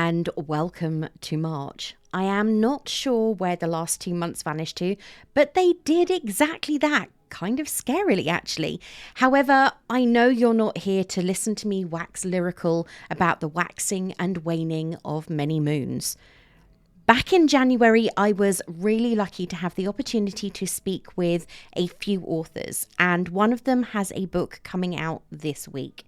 and welcome to March. I am not sure where the last 2 months vanished to, but they did exactly that. Kind of scarily, actually. However, I know you're not here to listen to me wax lyrical about the waxing and waning of many moons. Back in January, I was really lucky to have the opportunity to speak with a few authors, and one of them has a book coming out this week.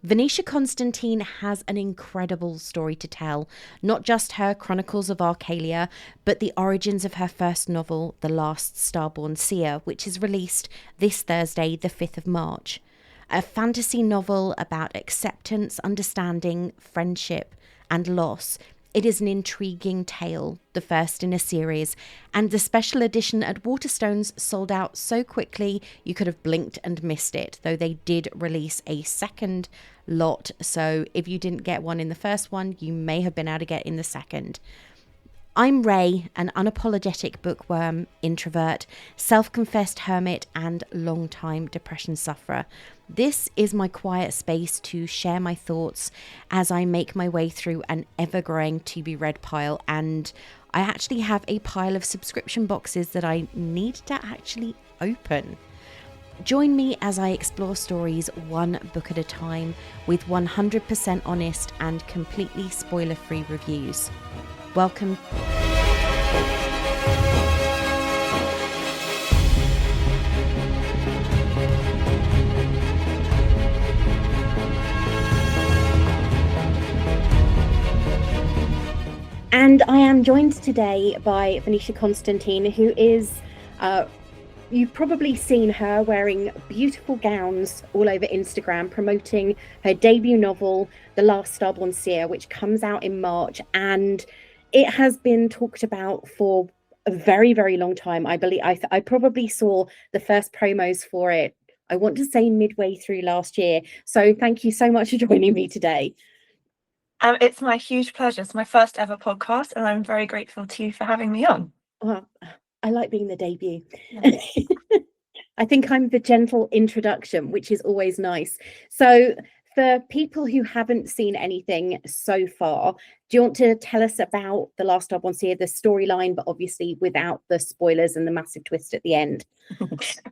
Venetia Constantine has an incredible story to tell, not just her Chronicles of Arcalia, but the origins of her first novel, The Last Starborn Seer, which is released this Thursday, the 5th of March. A fantasy novel about acceptance, understanding, friendship, and loss. It is an intriguing tale, the first in a series, and the special edition at Waterstones sold out so quickly you could have blinked and missed it, though they did release a second lot, so if you didn't get one in the first one, you may have been able to get in the second. I'm Ray, an unapologetic bookworm, introvert, self-confessed hermit, and long-time depression sufferer. This is my quiet space to share my thoughts as I make my way through an ever-growing to-be-read pile, and I actually have a pile of subscription boxes that I need to actually open. Join me as I explore stories one book at a time with 100% honest and completely spoiler-free reviews. Welcome. And I am joined today by Venetia Constantine, who is, you've probably seen her wearing beautiful gowns all over Instagram, promoting her debut novel, The Last Starborn Seer, which comes out in March. And it has been talked about for a very, very long time. I believe I probably saw the first promos for it, I want to say midway through last year. So thank you so much for joining me today. It's my huge pleasure. It's my first ever podcast, and I'm very grateful to you for having me on. Well, I like being the debut. Yeah. I think I'm the gentle introduction, which is always nice. So for people who haven't seen anything so far, do you want to tell us about The Last Starborn Seer, the storyline, but obviously without the spoilers and the massive twist at the end?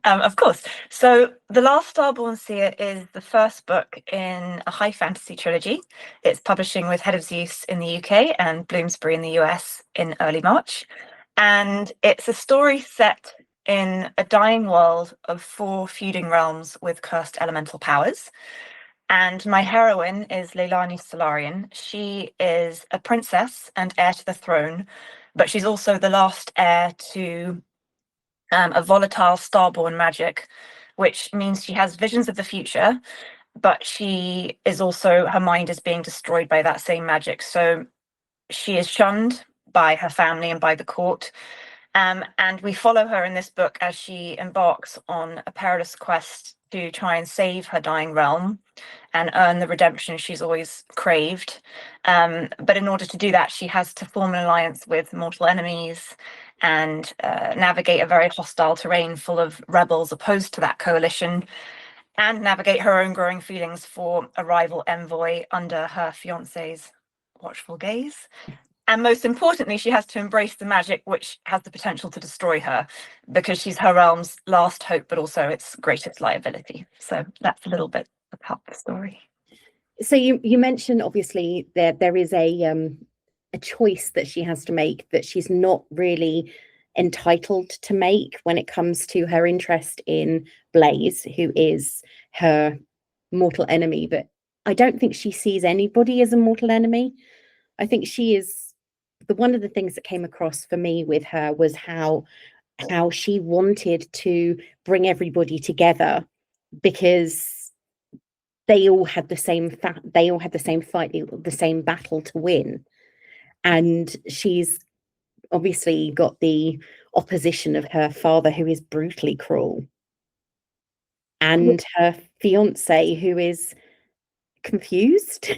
Of course. So The Last Starborn Seer is the first book in a high fantasy trilogy. It's publishing with Head of Zeus in the UK and Bloomsbury in the US in early March. And it's a story set in a dying world of 4 feuding realms with cursed elemental powers. And my heroine is Leilani Solarian. She is a princess and heir to the throne, but she's also the last heir to a volatile starborn magic, which means she has visions of the future, but she is also, her mind is being destroyed by that same magic. So she is shunned by her family and by the court. And we follow her in this book as she embarks on a perilous quest to try and save her dying realm and earn the redemption she's always craved. But in order to do that, she has to form an alliance with mortal enemies and navigate a very hostile terrain full of rebels opposed to that coalition, and navigate her own growing feelings for a rival envoy under her fiance's watchful gaze. And most importantly, she has to embrace the magic which has the potential to destroy her, because she's her realm's last hope, but also its greatest liability. So that's a little bit about the story. So you mentioned obviously there is a choice that she has to make that she's not really entitled to make when it comes to her interest in Blaze, who is her mortal enemy. But I don't think she sees anybody as a mortal enemy. I think she is one of the things that came across for me with her was how she wanted to bring everybody together, because they all had the same fight, the same battle to win. And she's obviously got the opposition of her father, who is brutally cruel, and her fiance, who is confused.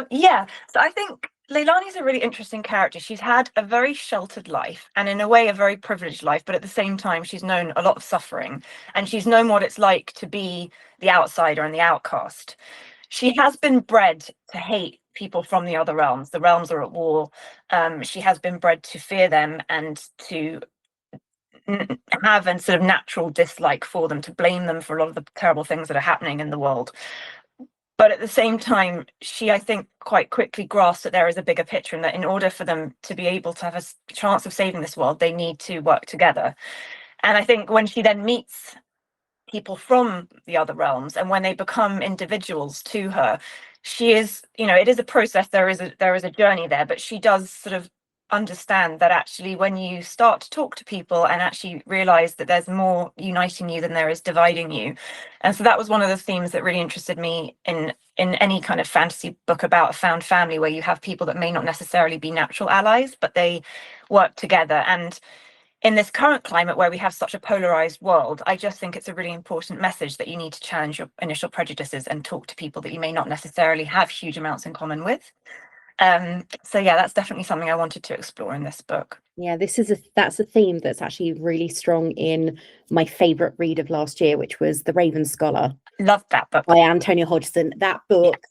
Yeah, so I think Leilani's a really interesting character. She's had a very sheltered life, and in a way a very privileged life, but at the same time she's known a lot of suffering, and she's known what it's like to be the outsider and the outcast. She has been bred to hate people from the other realms. The realms are at war. She has been bred to fear them and to have a sort of natural dislike for them, to blame them for a lot of the terrible things that are happening in the world. But at the same time, she, I think, quite quickly grasps that there is a bigger picture, and that in order for them to be able to have a chance of saving this world, they need to work together. And I think when she then meets people from the other realms, and when they become individuals to her, she is, it is a process. There is a journey there, but she does sort of understand that actually when you start to talk to people and actually realize that there's more uniting you than there is dividing you. And so that was one of the themes that really interested me in any kind of fantasy book about a found family, where you have people that may not necessarily be natural allies, but they work together. And in this current climate where we have such a polarized world, I just think it's a really important message that you need to challenge your initial prejudices and talk to people that you may not necessarily have huge amounts in common with. So yeah, that's definitely something I wanted to explore in this book. Yeah, that's a theme that's actually really strong in my favorite read of last year, which was The Raven Scholar. Loved that book by Antonia Hodgson. That book,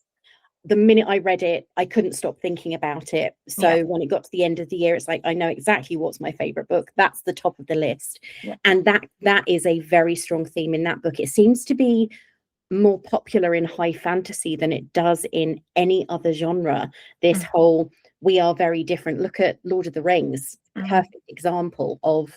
the minute I read it, I couldn't stop thinking about it. So when it got to the end of the year, it's like, I know exactly what's my favorite book. That's the top of the list. And that is a very strong theme in that book. It seems to be more popular in high fantasy than it does in any other genre. This whole, we are very different. Look at Lord of the Rings, perfect example of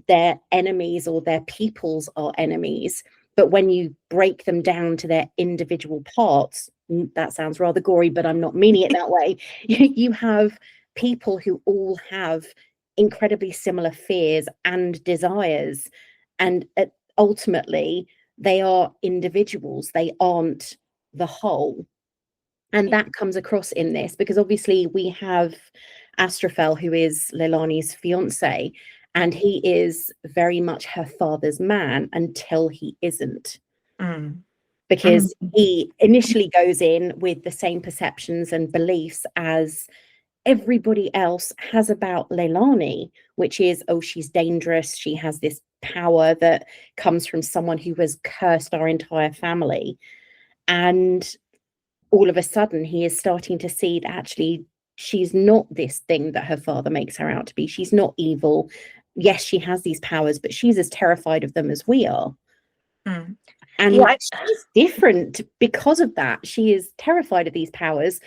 their enemies, or their peoples are enemies. But when you break them down to their individual parts, that sounds rather gory, but I'm not meaning it that way. You have people who all have incredibly similar fears and desires. And ultimately, they are individuals. They aren't the whole. And that comes across in this, because obviously we have Astrophel, who is Leilani's fiance, and he is very much her father's man until he isn't. Because he initially goes in with the same perceptions and beliefs as everybody else has about Leilani, which is, oh, she's dangerous. She has this power that comes from someone who has cursed our entire family. And all of a sudden, he is starting to see that actually she's not this thing that her father makes her out to be. She's not evil. Yes, she has these powers, but she's as terrified of them as we are. And she's different because of that. She is terrified of these powers,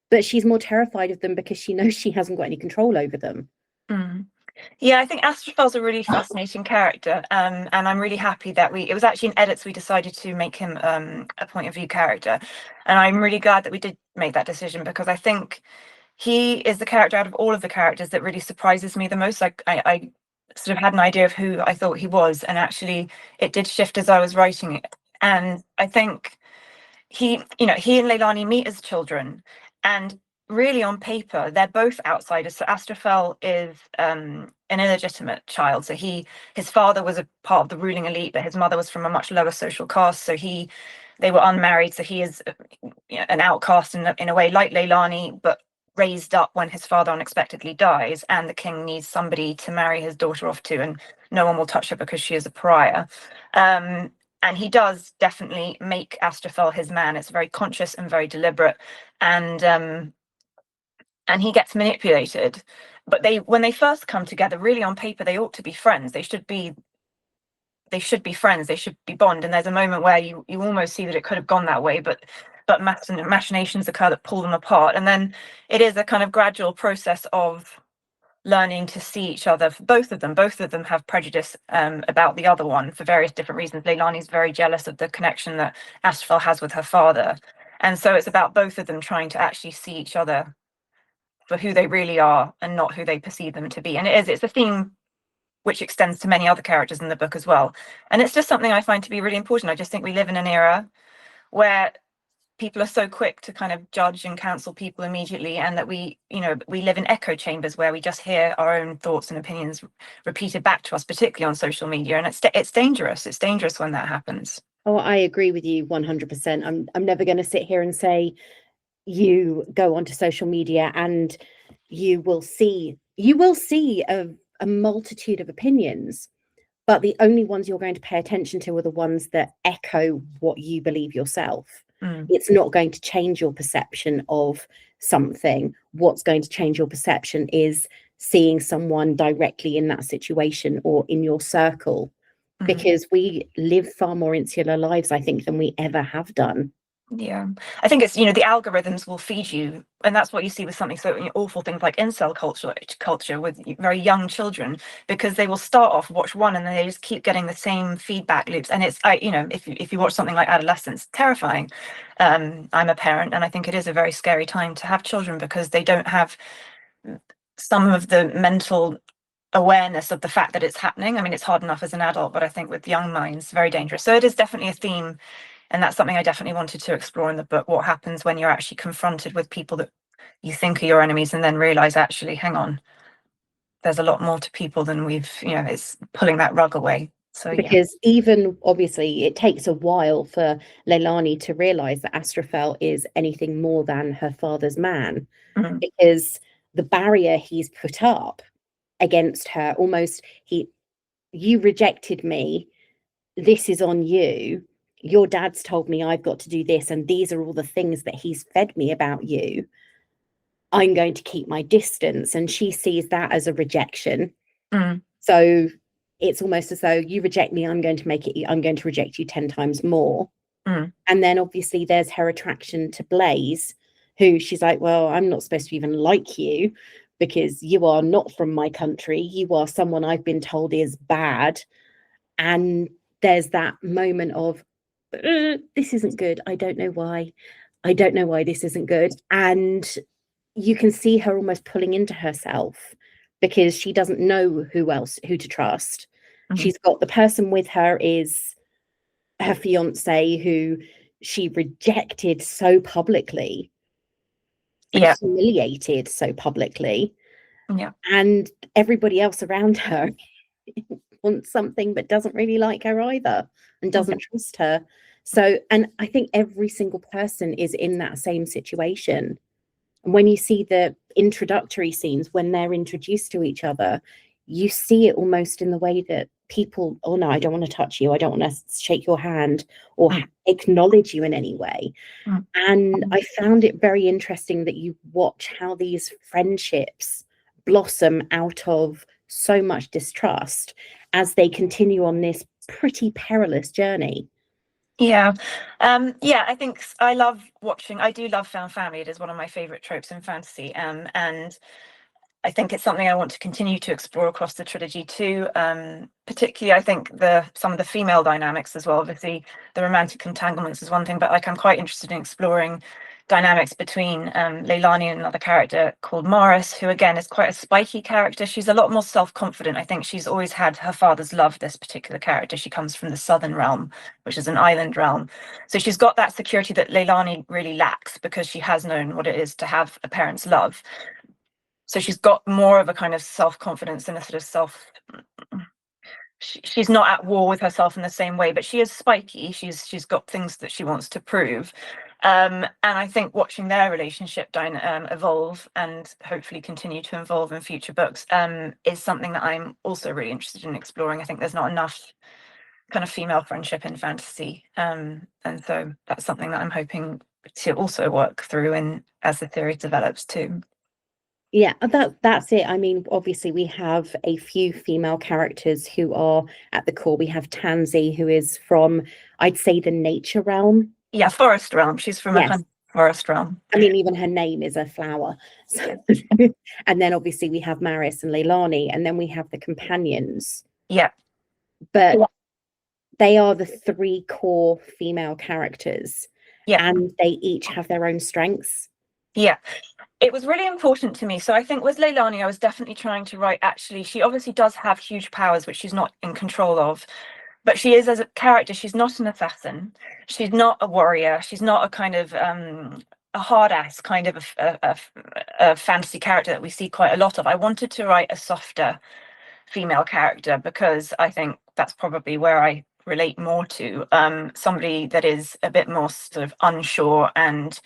but she's more terrified of them because she knows she hasn't got any control over them. Yeah, I think Astrophel's a really fascinating character, and I'm really happy that it was actually in edits we decided to make him a point of view character, and I'm really glad that we did make that decision, because I think he is the character out of all of the characters that really surprises me the most. Like I sort of had an idea of who I thought he was, and actually it did shift as I was writing it. And I think he and Leilani meet as children, and really on paper they're both outsiders. So Astrophel is an illegitimate child. So his father was a part of the ruling elite, but his mother was from a much lower social caste. So they were unmarried. So he is an outcast in a way, like Leilani, but raised up when his father unexpectedly dies, and the king needs somebody to marry his daughter off to, and no one will touch her because she is a pariah. And he does definitely make Astrophel his man. It's very conscious and very deliberate, and he gets manipulated. But when they first come together, really on paper, they ought to be friends. They should be friends. They should be bond. And there's a moment where you almost see that it could have gone that way, but machinations occur that pull them apart. And then it is a kind of gradual process of learning to see each other. Both of them have prejudice about the other one for various different reasons. Leilani's very jealous of the connection that Astrophel has with her father, and so it's about both of them trying to actually see each other for who they really are and not who they perceive them to be. And it's a theme which extends to many other characters in the book as well. And it's just something I find to be really important. I just think we live in an era where people are so quick to kind of judge and cancel people immediately, and that we live in echo chambers where we just hear our own thoughts and opinions repeated back to us, particularly on social media. And it's dangerous. It's dangerous when that happens. Oh, I agree with you 100%. I'm never going to sit here and say, you go onto social media and you will see a multitude of opinions, but the only ones you're going to pay attention to are the ones that echo what you believe yourself. Mm. It's not going to change your perception of something. What's going to change your perception is seeing someone directly in that situation or in your circle, Mm. because we live far more insular lives, I think, than we ever have done. Yeah, I think it's, the algorithms will feed you, and that's what you see with something so awful things like incel culture with very young children, because they will start off watch one and then they just keep getting the same feedback loops. And it's, if you watch something like adolescence, terrifying. I'm a parent, and I think it is a very scary time to have children because they don't have some of the mental awareness of the fact that it's happening. I mean, it's hard enough as an adult, but I think with young minds, very dangerous. So it is definitely a theme, and that's something I definitely wanted to explore in the book. What happens when you're actually confronted with people that you think are your enemies and then realize, actually, hang on, there's a lot more to people than it's pulling that rug away. So yeah. Because even obviously it takes a while for Leilani to realize that Astrophel is anything more than her father's man, Mm. because the barrier he's put up against her, almost, you rejected me, this is on you, your dad's told me I've got to do this, and these are all the things that he's fed me about you, I'm going to keep my distance. And she sees that as a rejection. Mm. So it's almost as though, you reject me, I'm going to reject you 10 times more. Mm. And then obviously there's her attraction to Blaze, who she's like, well, I'm not supposed to even like you because you are not from my country. You are someone I've been told is bad. And there's that moment of, this isn't good. I don't know why. I don't know why this isn't good. And you can see her almost pulling into herself because she doesn't know who to trust. Mm. She's got the person with her is her fiance, who she rejected so publicly and Yeah. humiliated so publicly. Yeah. And everybody else around her wants something but doesn't really like her either and Yeah. doesn't trust her. So, and I think every single person is in that same situation. And when you see the introductory scenes, when they're introduced to each other, you see it almost in the way that people, oh no, I don't want to touch you, I don't want to shake your hand or Mm. acknowledge you in any way. Mm. And I found it very interesting that you watch how these friendships blossom out of so much distrust as they continue on this pretty perilous journey. Yeah. Yeah, I think I do love found family. It is one of my favorite tropes in fantasy. And I think it's something I want to continue to explore across the trilogy too. Particularly, I think some of the female dynamics as well. Obviously, the romantic entanglements is one thing, but like I'm quite interested in exploring dynamics between Leilani and another character called Morris, who again is quite a spiky character. She's a lot more self-confident. I think she's always had her father's love, this particular character. She comes from the Southern realm, which is an island realm. So she's got that security that Leilani really lacks because she has known what it is to have a parent's love. So she's got more of a kind of self-confidence and a sort of she's not at war with herself in the same way, but she is spiky. She's got things that she wants to prove. And I think watching their relationship evolve and hopefully continue to evolve in future books is something that I'm also really interested in exploring. I think there's not enough kind of female friendship in fantasy. And so that's something that I'm hoping to also work through in as the series develops too. Yeah, that's it. I mean, obviously we have a few female characters who are at the core. We have Tansy, who is from, I'd say, the nature realm. Yeah, forest realm. She's from a Yes. kind of forest realm. I mean, even her name is a flower. So, and then obviously we have Maris and Leilani, and then we have the companions. Yeah. But they are the three core female characters, Yeah. and they each have their own strengths. Yeah. It was really important to me. So I think with Leilani, I was definitely trying to write, actually, she obviously does have huge powers, which she's not in control of. But she is, as a character, she's not an assassin. She's not a warrior. She's not a kind of a hard ass kind of a fantasy character that we see quite a lot of. I wanted to write a softer female character because I think that's probably where I relate more to somebody that is a bit more sort of unsure and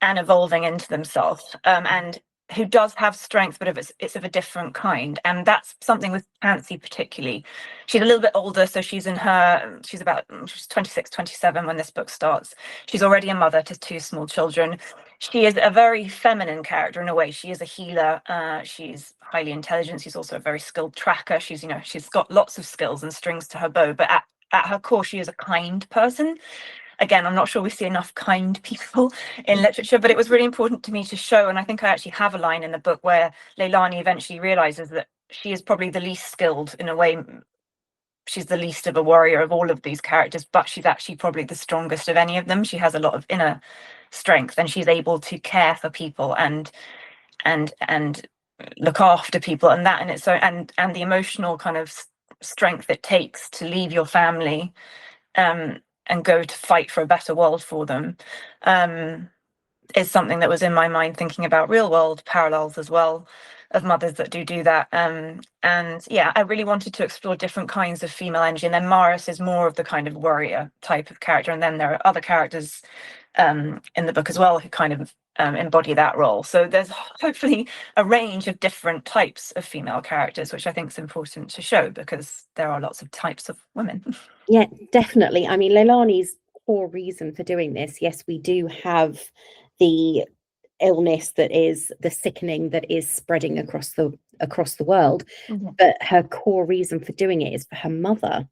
evolving into themselves. And who does have strength, but it's of a different kind. And that's something with Pansy particularly. She's a little bit older, so she's 26, 27 when this book starts. She's already a mother to two small children. She is a very feminine character in a way. She is a healer. She's highly intelligent. She's also a very skilled tracker. She's got lots of skills and strings to her bow, but at her core, she is a kind person. Again, I'm not sure we see enough kind people in literature, but it was really important to me to show, and I think I actually have a line in the book where Leilani eventually realizes that she is probably the least skilled in a way. She's the least of a warrior of all of these characters, but she's actually probably the strongest of any of them. She has a lot of inner strength, and she's able to care for people and look after people, and that, and it's so and the emotional kind of strength it takes to leave your family and go to fight for a better world for them is something that was in my mind, thinking about real world parallels as well of mothers that do that. And yeah, I really wanted to explore different kinds of female energy. And then Maris is more of the kind of warrior type of character. And then there are other characters in the book as well who kind of embody that role. So there's hopefully a range of different types of female characters, which I think is important to show because there are lots of types of women. Yeah, definitely. I mean, Leilani's core reason for doing this, yes, we do have the illness that is the sickening that is spreading across the world, but her core reason for doing it is for her mother.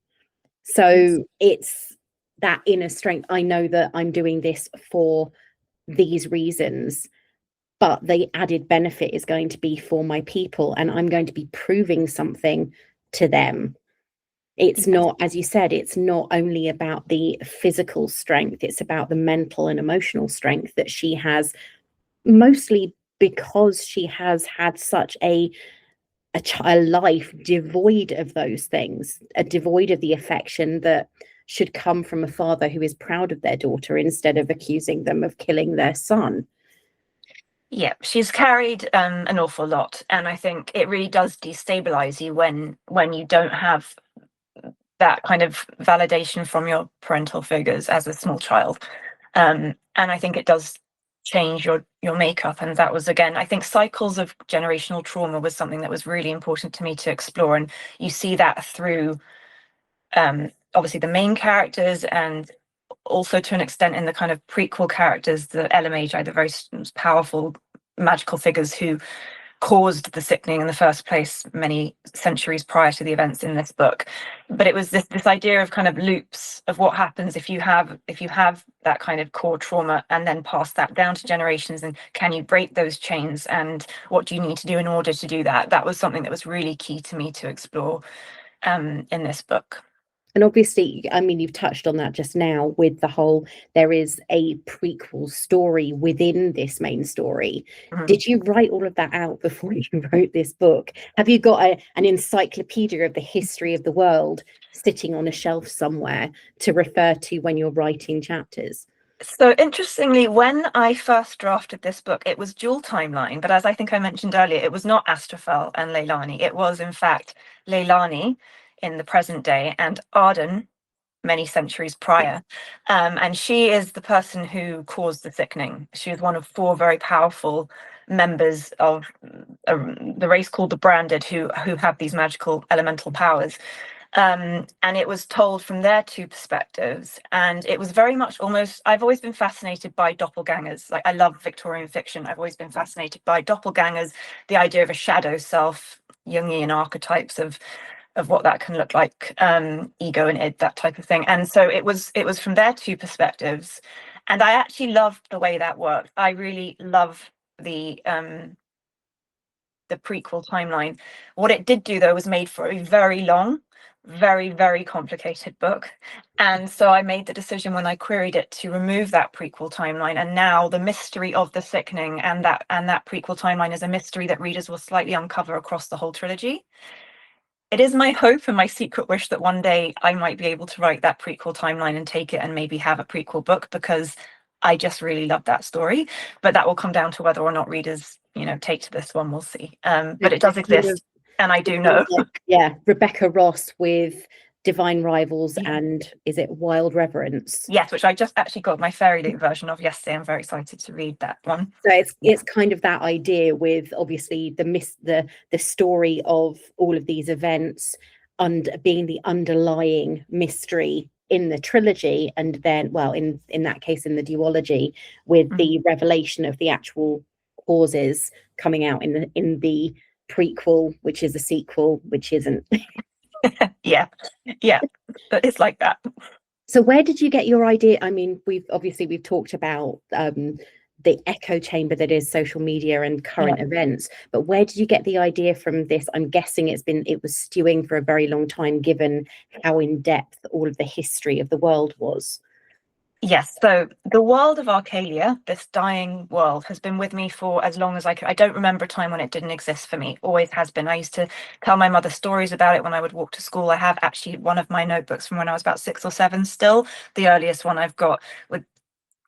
So it's that inner strength. I know that I'm doing this for these reasons, but the added benefit is going to be for my people, and I'm going to be proving something to them. It's not, as you said, it's not only about the physical strength, it's about the mental and emotional strength that she has, mostly because she has had such a life devoid of those things, devoid of the affection that should come from a father who is proud of their daughter instead of accusing them of killing their son. Yeah, she's carried an awful lot, and I think it really does destabilize you when you don't have that kind of validation from your parental figures as a small child. And I think it does change your makeup. And that was, again, I think cycles of generational trauma was something that was really important to me to explore. And you see that through obviously the main characters, and also to an extent in the kind of prequel characters, the LMHI, the very powerful magical figures who caused the sickening in the first place many centuries prior to the events in this book. But it was this idea of kind of loops of what happens if you have that kind of core trauma and then pass that down to generations, and can you break those chains, and what do you need to do in order to do that. That was something that was really key to me to explore in this book. And obviously, I mean, you've touched on that just now with the whole, there is a prequel story within this main story. Did you write all of that out before you wrote this book? Have you got an encyclopedia of the history of the world sitting on a shelf somewhere to refer to when you're writing chapters? So interestingly, when I first drafted this book, it was dual timeline, but as I think I mentioned earlier, it was not Astrophel and Leilani. It was, in fact, Leilani in the present day and Arden many centuries prior. And she is the person who caused the sickening. She is one of four very powerful members of the race called the Branded, who have these magical elemental powers. And it was told from their two perspectives, and it was very much almost, I've always been fascinated by doppelgangers. Like, I love Victorian fiction. I've always been fascinated by doppelgangers, the idea of a shadow self, Jungian archetypes of what that can look like, ego and id, that type of thing. And so it was from their two perspectives, and I actually loved the way that worked. I really love the prequel timeline. What it did do, though, was made for a very long, very, very complicated book. And so I made the decision when I queried it to remove that prequel timeline. And now the mystery of the sickening and that prequel timeline is a mystery that readers will slightly uncover across the whole trilogy. It is my hope and my secret wish that one day I might be able to write that prequel timeline and take it and maybe have a prequel book, because I just really love that story. But that will come down to whether or not readers, take to this one. We'll see. But it does exist, and I do know. Yeah, Rebecca Ross with Divine Rivals and is it Wild Reverence? Yes, which I just actually got my Fairy Loot version of yesterday. I'm very excited to read that one. So it's kind of that idea with obviously the story of all of these events and being the underlying mystery in the trilogy, and then, well, in that case in the duology, with the revelation of the actual causes coming out in the prequel, which is a sequel, which isn't. Yeah, it's like that. So where did you get your idea? I mean, we've talked about the echo chamber that is social media and current events, but where did you get the idea from this? I'm guessing it was stewing for a very long time, given how in depth all of the history of the world was. Yes, so the world of Arcalia, this dying world, has been with me for as long as I can. I don't remember a time when it didn't exist for me. Always has been. I used to tell my mother stories about it when I would walk to school. I have actually one of my notebooks from when I was about 6 or 7 still, the earliest one I've got, with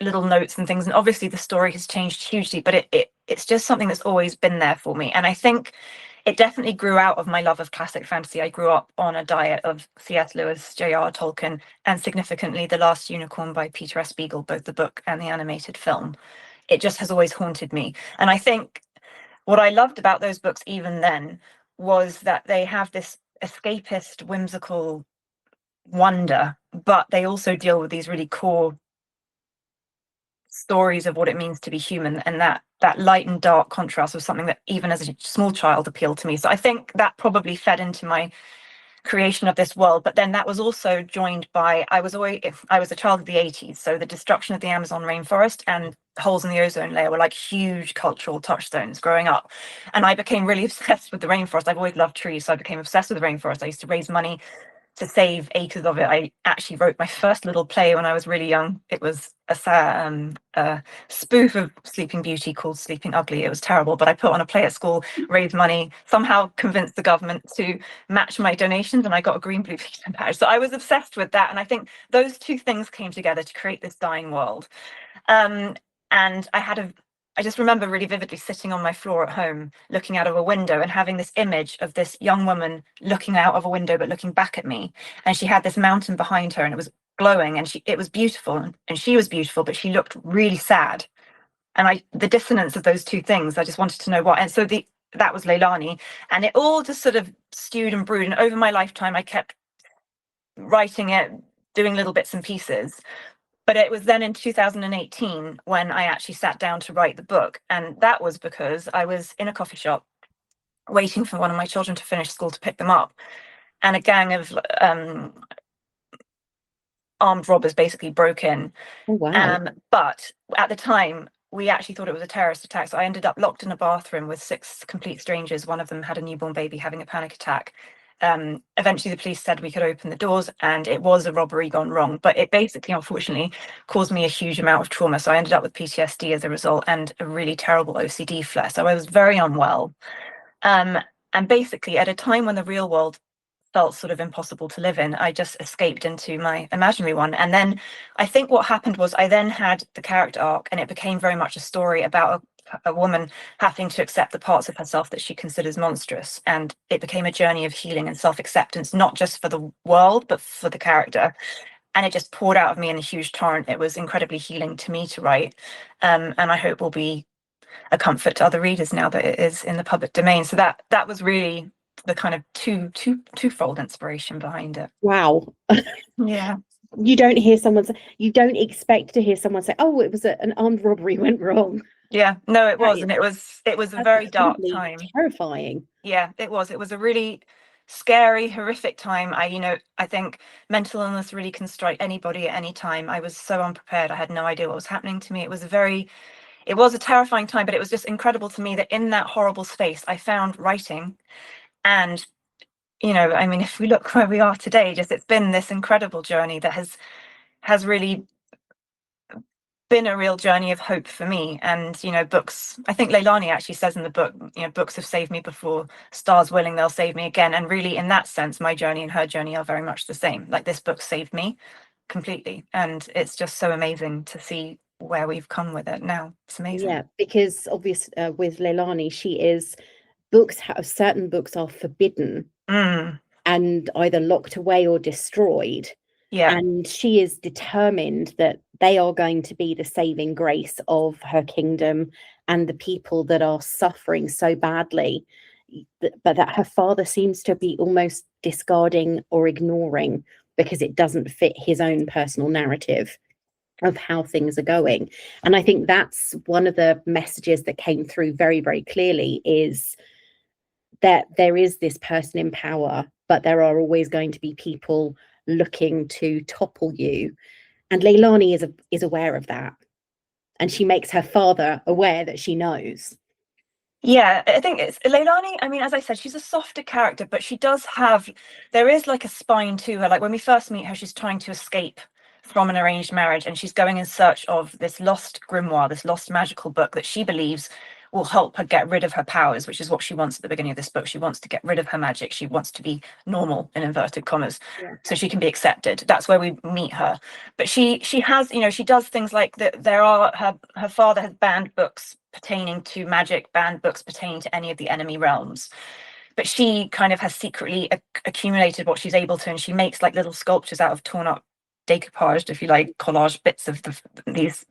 little notes and things. And obviously the story has changed hugely, but it's just something that's always been there for me. And I think it definitely grew out of my love of classic fantasy. I grew up on a diet of C.S. Lewis, J.R. Tolkien, and significantly The Last Unicorn by Peter S. Beagle, both the book and the animated film. It just has always haunted me. And I think what I loved about those books even then was that they have this escapist, whimsical wonder, but they also deal with these really core stories of what it means to be human, and that light and dark contrast was something that even as a small child appealed to me. So I think that probably fed into my creation of this world. But then that was also joined by, I was a child of the 80s, so the destruction of the Amazon rainforest and holes in the ozone layer were like huge cultural touchstones growing up, and I became really obsessed with the rainforest. I've always loved trees, so I became obsessed with the rainforest. I used to raise money to save acres of it. I actually wrote my first little play when I was really young. It was a spoof of Sleeping Beauty called Sleeping Ugly. It was terrible, but I put on a play at school, raised money, somehow convinced the government to match my donations, and I got a green blue Peter badge. So I was obsessed with that, and I think those two things came together to create this dying world. And I just remember really vividly sitting on my floor at home, looking out of a window and having this image of this young woman looking out of a window, but looking back at me. And she had this mountain behind her and it was glowing, and it was beautiful, and she was beautiful, but she looked really sad. And the dissonance of those two things, I just wanted to know what. And so that was Leilani. And it all just sort of stewed and brewed. And over my lifetime, I kept writing it, doing little bits and pieces. But it was then in 2018 when I actually sat down to write the book. And that was because I was in a coffee shop waiting for one of my children to finish school to pick them up. And a gang of armed robbers basically broke in. Oh, wow. But at the time, we actually thought it was a terrorist attack. So I ended up locked in a bathroom with 6 complete strangers. One of them had a newborn baby having a panic attack. Eventually the police said we could open the doors, and it was a robbery gone wrong, but it basically, unfortunately, caused me a huge amount of trauma. So I ended up with PTSD as a result, and a really terrible OCD flare. So I was very unwell. And basically at a time when the real world felt sort of impossible to live in, I just escaped into my imaginary one. And then I think what happened was I then had the character arc, and it became very much a story about a woman having to accept the parts of herself that she considers monstrous. And it became a journey of healing and self-acceptance, not just for the world, but for the character. And it just poured out of me in a huge torrent. It was incredibly healing to me to write. And I hope will be a comfort to other readers now that it is in the public domain. So that was really the kind of twofold inspiration behind it. Wow. Yeah. You don't expect to hear someone say, "Oh, it was an armed robbery went wrong." Yeah, no, it was. And it was a very dark time. Terrifying. Yeah, it was a really scary, horrific time. I think mental illness really can strike anybody at any time. I was so unprepared. I had no idea what was happening to me. It was a terrifying time, but it was just incredible to me that in that horrible space I found writing. And I mean, if we look where we are today, it's been this incredible journey that has really been a real journey of hope for me. And books, I think Leilani actually says in the book, books have saved me before, stars willing they'll save me again. And really, in that sense, my journey and her journey are very much the same. Like, this book saved me completely, and it's just so amazing to see where we've come with it now. It's amazing. Yeah, because obviously with Leilani, certain books are forbidden. and either locked away or destroyed. Yeah. And she is determined that they are going to be the saving grace of her kingdom and the people that are suffering so badly, but that her father seems to be almost discarding or ignoring because it doesn't fit his own personal narrative of how things are going. And I think that's one of the messages that came through very, very clearly, is that there is this person in power, but there are always going to be people looking to topple you. And Leilani is aware of that. And she makes her father aware that she knows. Yeah, I think it's Leilani. I mean, as I said, she's a softer character, but she does have, there is like a spine to her. Like when we first meet her, she's trying to escape from an arranged marriage, and she's going in search of this lost grimoire, this lost magical book that she believes will help her get rid of her powers, which is what she wants at the beginning of this book. She wants to get rid of her magic. She wants to be normal, in inverted commas, Yeah. so she can be accepted. That's where we meet her. But she has, you know, she does things like that. There are her father has banned books pertaining to magic, banned books pertaining to any of the enemy realms. But she kind of has secretly accumulated what she's able to, and she makes like little sculptures out of torn up decoupaged, if you like, collage bits of these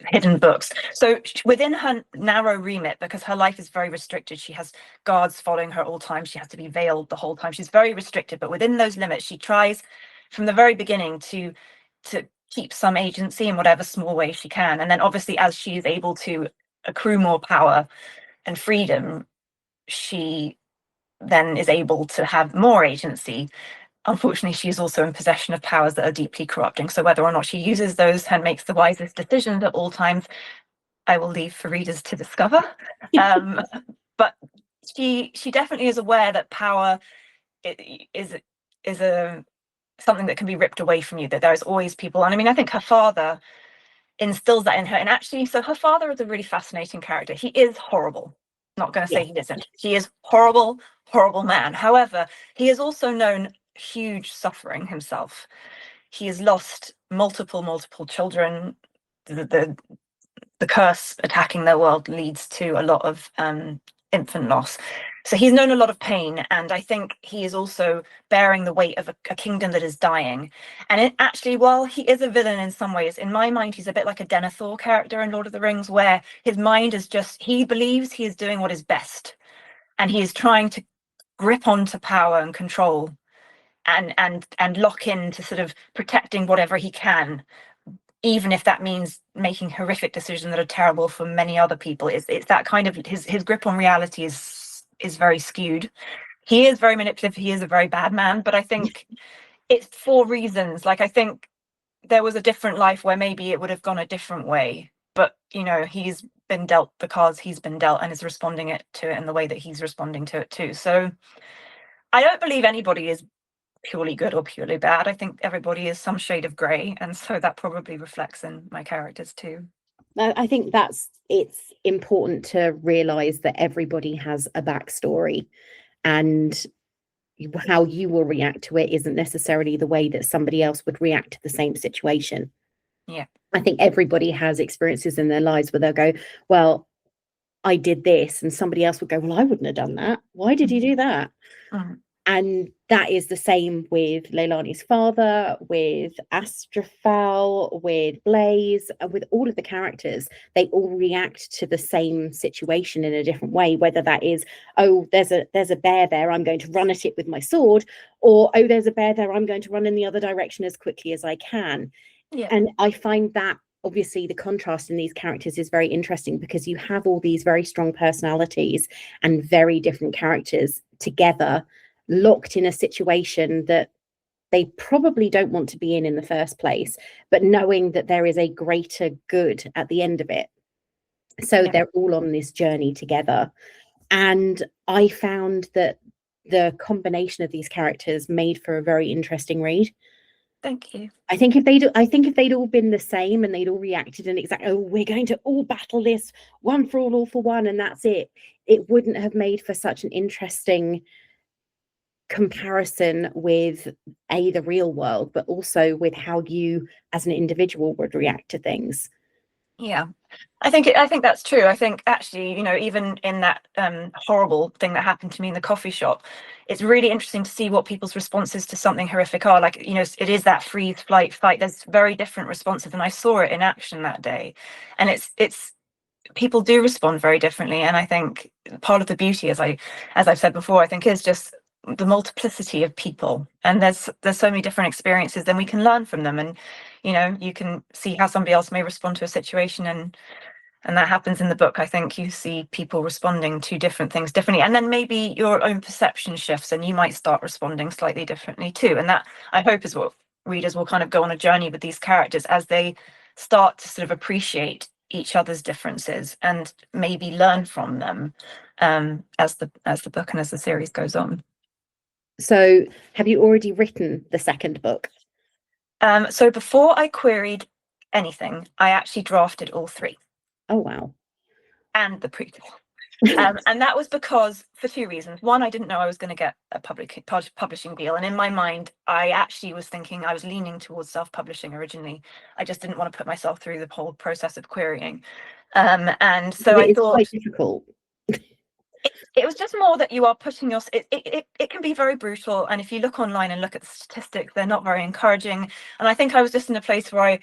hidden books. So within her narrow remit, because her life is very restricted, she has guards following her all times, she has to be veiled the whole time, she's very restricted, but within those limits she tries from the very beginning to keep some agency in whatever small way she can. And then obviously as she is able to accrue more power and freedom, she then is able to have more agency. Unfortunately, she is also in possession of powers that are deeply corrupting. So whether or not she uses those and makes the wisest decisions at all times, I will leave for readers to discover. But she definitely is aware that power is a something that can be ripped away from you, that there's always people. And I mean, I think her father instills that in her. And actually, so her father is a really fascinating character. He is horrible. Not going to say he isn't. He is horrible, horrible man. However, he has also known huge suffering himself. He has lost multiple children. The curse attacking their world leads to a lot of infant loss. So he's known a lot of pain, and I think he is also bearing the weight of a kingdom that is dying. And actually, while he is a villain in some ways, in my mind, he's a bit like a Denethor character in Lord of the Rings, where his mind is just, he believes he is doing what is best, and he is trying to grip onto power and control and lock into sort of protecting whatever he can, even if that means making horrific decisions that are terrible for many other people. It's that kind of, his grip on reality is very skewed. He is very manipulative. He is a very bad man, but I think it's for reasons. Like, I think there was a different life where maybe it would have gone a different way, but you know, he's been dealt the cards he's been dealt and is responding to it in the way that he's responding to it too. So I don't believe anybody is purely good or purely bad. I think everybody is some shade of grey, and so that probably reflects in my characters too. I think it's important to realize that everybody has a backstory, and how you will react to it isn't necessarily the way that somebody else would react to the same situation. Yeah. I think everybody has experiences in their lives where they'll go, well, I did this, and somebody else would go, well, I wouldn't have done that. Why did you do that? Mm. And that is the same with Leilani's father, with Astrophel, with Blaze, and with all of the characters. They all react to the same situation in a different way, whether that is, oh, there's a bear there, I'm going to run at it with my sword, or oh, there's a bear there, I'm going to run in the other direction as quickly as I can. Yeah. And I find that obviously the contrast in these characters is very interesting, because you have all these very strong personalities and very different characters together, locked in a situation that they probably don't want to be in the first place, but knowing that there is a greater good at the end of it. So Yeah. they're all on this journey together. And I found that the combination of these characters made for a very interesting read. Thank you. I think if they'd all been the same and they'd all reacted in exactly, oh, we're going to all battle this one for all for one, and that's it, it wouldn't have made for such an interesting comparison with the real world, but also with how you as an individual would react to things. Yeah. I think that's true. I think actually, even in that horrible thing that happened to me in the coffee shop, it's really interesting to see what people's responses to something horrific are. Like, it is that freeze, flight, fight. There's very different responses, and I saw it in action that day. And it's people do respond very differently. And I think part of the beauty, as I've said before, I think is just the multiplicity of people, and there's so many different experiences, then we can learn from them. And you can see how somebody else may respond to a situation, and that happens in the book. I think you see people responding to different things differently, and then maybe your own perception shifts and you might start responding slightly differently too. And that, I hope, is what readers will kind of go on a journey with these characters as they start to sort of appreciate each other's differences and maybe learn from them, as the book and as the series goes on. So, have you already written the second book? So before I queried anything, I actually drafted all three Oh, wow. and the prequel. And that was because, for two reasons. One, I didn't know I was going to get a publishing deal. And in my mind, I actually was thinking, I was leaning towards self-publishing originally. I just didn't want to put myself through the whole process of querying. And so It I is quite thought difficult. it was just more that you are putting your, it can be very brutal. And if you look online and look at the statistics, they're not very encouraging. And I think I was just in a place where I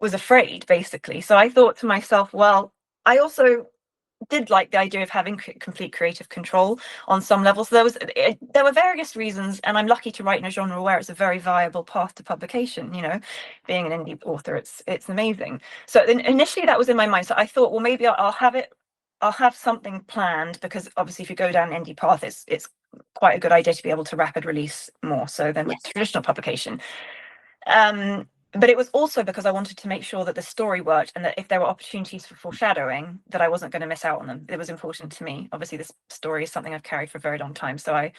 was afraid, basically. So I thought to myself, well, I also did like the idea of having complete creative control on some levels. So there were various reasons, and I'm lucky to write in a genre where it's a very viable path to publication. Being an indie author, it's amazing. So initially that was in my mind. So I thought, well, maybe I'll have something planned, because obviously if you go down an indie path, it's quite a good idea to be able to rapid release more so than with Yes. traditional publication. But it was also because I wanted to make sure that the story worked, and that if there were opportunities for foreshadowing, that I wasn't going to miss out on them. It was important to me. Obviously, this story is something I've carried for a very long time, so I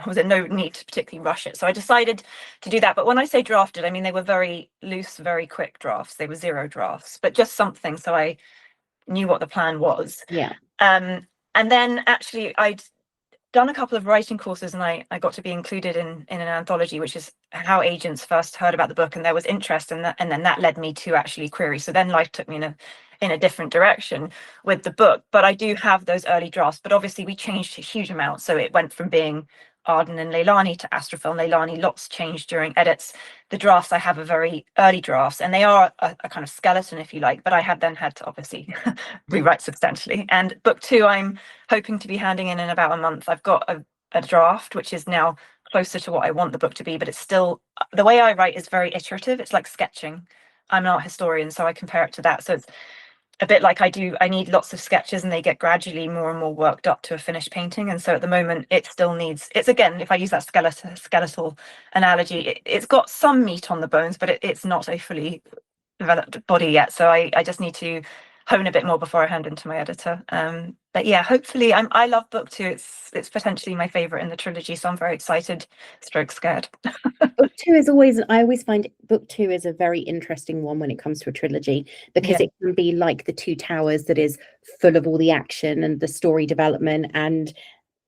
was in no need to particularly rush it. So I decided to do that. But when I say drafted, I mean they were very loose, very quick drafts. They were 0 drafts, but just something, so I knew what the plan was. Yeah. And then actually I'd done a couple of writing courses, and I got to be included in an anthology, which is how agents first heard about the book, and there was interest in that, and then that led me to actually query. So then life took me in a different direction with the book. But I do have those early drafts, but obviously we changed a huge amount. So it went from being Arden and Leilani to Astrophel and Leilani. Lots changed during edits. The drafts I have are very early drafts, and they are a kind of skeleton, if you like, but I have then had to obviously rewrite substantially. And book 2, I'm hoping to be handing in about a month. I've got a draft which is now closer to what I want the book to be, but it's still, the way I write is very iterative. It's like sketching. I'm an art historian, so I compare it to that. So it's a bit like I need lots of sketches, and they get gradually more and more worked up to a finished painting. And so at the moment it still needs, it's, again, if I use that skeletal analogy, it's got some meat on the bones, but it's not a fully developed body yet. So I just need to hone a bit more before I hand into my editor. But yeah, hopefully, I love book 2. It's potentially my favorite in the trilogy, so I'm very excited, stroke scared. Book two is always, I always find book two is a very interesting one when it comes to a trilogy, because Yeah. it can be like the Two Towers, that is full of all the action and the story development, and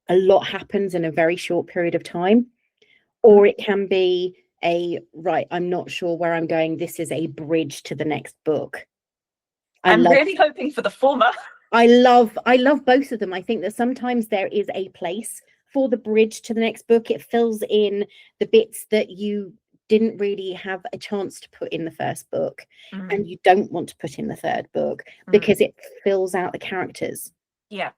a lot happens in a very short period of time. Or it can be right, I'm not sure where I'm going, this is a bridge to the next book. I'm really hoping for the former. I love both of them. I think that sometimes there is a place for the bridge to the next book. It fills in the bits that you didn't really have a chance to put in the first book, and you don't want to put in the third book, because it fills out the characters. Yeah,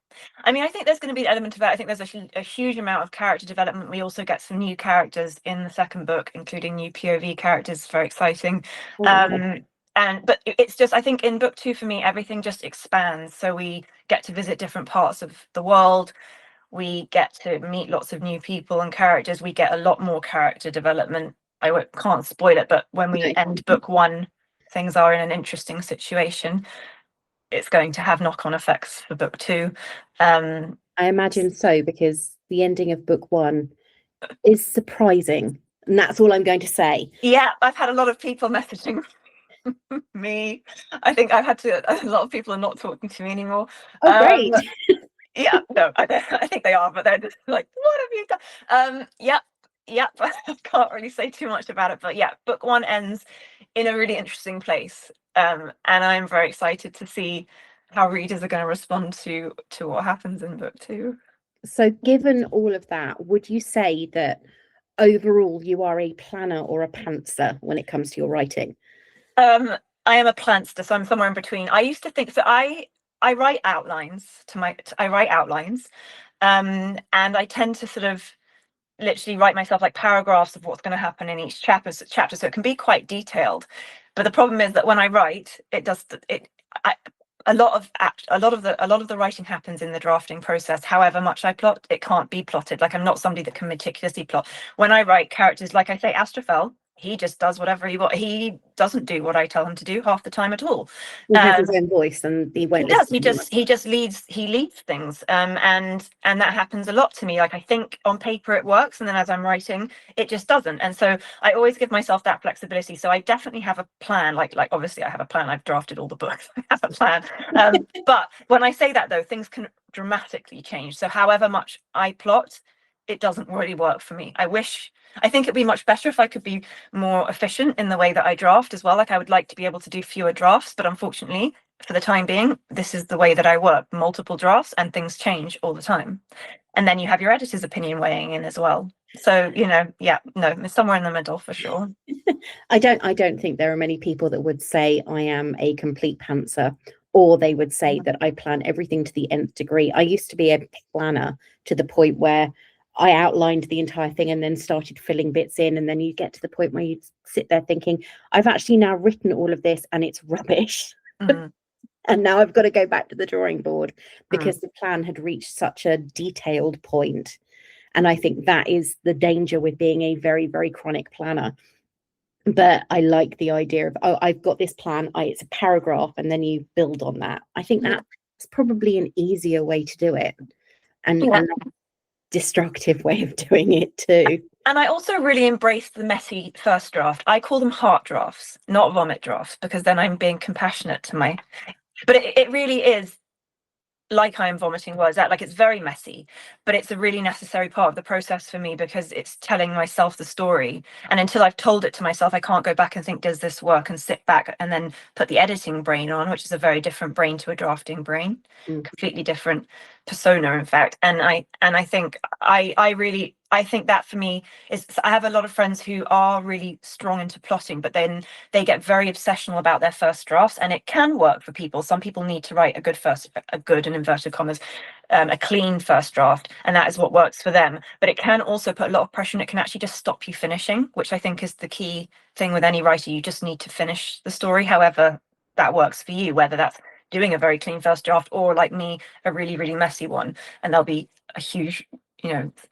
I mean, I think there's going to be an element of that. I think there's a huge amount of character development. We also get some new characters in the second book, including new POV characters. Very exciting. Oh, wow. But it's just, I think in book 2 for me, everything just expands. So we get to visit different parts of the world. We get to meet lots of new people and characters. We get a lot more character development. Can't spoil it, but when we No. end book 1, things are in an interesting situation. It's going to have knock-on effects for book 2. I imagine so, because the ending of book 1 is surprising, and that's all I'm going to say. Yeah, I've had a lot of people messaging me. I think I've had to, a lot of people are not talking to me anymore. Oh, great. Yeah, no, I think they are, but they're just like, what have you done? Yeah, Yep, I can't really say too much about it, but yeah, book one ends in a really interesting place, and I'm very excited to see how readers are going to respond to what happens in book two. So, given all of that, would you say that overall you are a planner or a pantser when it comes to your writing? I am a plantster, so I'm somewhere in between. I used to think so. I write outlines I write outlines, and I tend to sort of literally write myself like paragraphs of what's going to happen in each chapter, so it can be quite detailed. But the problem is that when I write, it does it. I, a lot of the writing happens in the drafting process. However much I plot, it can't be plotted. Like, I'm not somebody that can meticulously plot. When I write characters, like I say, Astrophel, he just does whatever he doesn't do what I tell him to do half the time at all. He has his own voice and he He won't does. listen. He just leads things, and that happens a lot to me. Like, I think on paper it works, and then as I'm writing, it just doesn't. And so I always give myself that flexibility. So I definitely have a plan. Like obviously I have a plan. I've drafted all the books. I have a plan. But when I say that, though, things can dramatically change. So however much I plot, it doesn't really work for me. I think it'd be much better if I could be more efficient in the way that I draft as well. Like, I would like to be able to do fewer drafts, but unfortunately, for the time being, this is the way that I work: multiple drafts, and things change all the time. And then you have your editor's opinion weighing in as well. So, yeah, no, it's somewhere in the middle for sure. I don't think there are many people that would say I am a complete pantser, or they would say that I plan everything to the nth degree. I used to be a planner to the point where I outlined the entire thing and then started filling bits in, and then you get to the point where you sit there thinking, I've actually now written all of this and it's rubbish. Mm, And now I've got to go back to the drawing board mm. because the plan had reached such a detailed point. And I think that is the danger with being a very, very chronic planner. But I like the idea of, oh, I've got this plan, it's a paragraph, and then you build on that. I think Yeah. that's probably an easier way to do it, and Yeah. a destructive way of doing it too. And I also really embrace the messy first draft. I call them heart drafts, not vomit drafts, because then I'm being compassionate to my. But it really is like I am vomiting words out. Like, it's very messy, but it's a really necessary part of the process for me, because it's telling myself the story. And until I've told it to myself, I can't go back and think, does this work, and sit back and then put the editing brain on, which is a very different brain to a drafting brain, Mm. completely different persona, in fact. And I think I think that for me is, I have a lot of friends who are really strong into plotting, but then they get very obsessional about their first drafts, and it can work for people. Some people need to write a good, in inverted commas, a clean first draft, and that is what works for them. But it can also put a lot of pressure, and it can actually just stop you finishing, which I think is the key thing with any writer. You just need to finish the story, however that works for you, whether that's doing a very clean first draft, or, like me, a really, really messy one. And there'll be a huge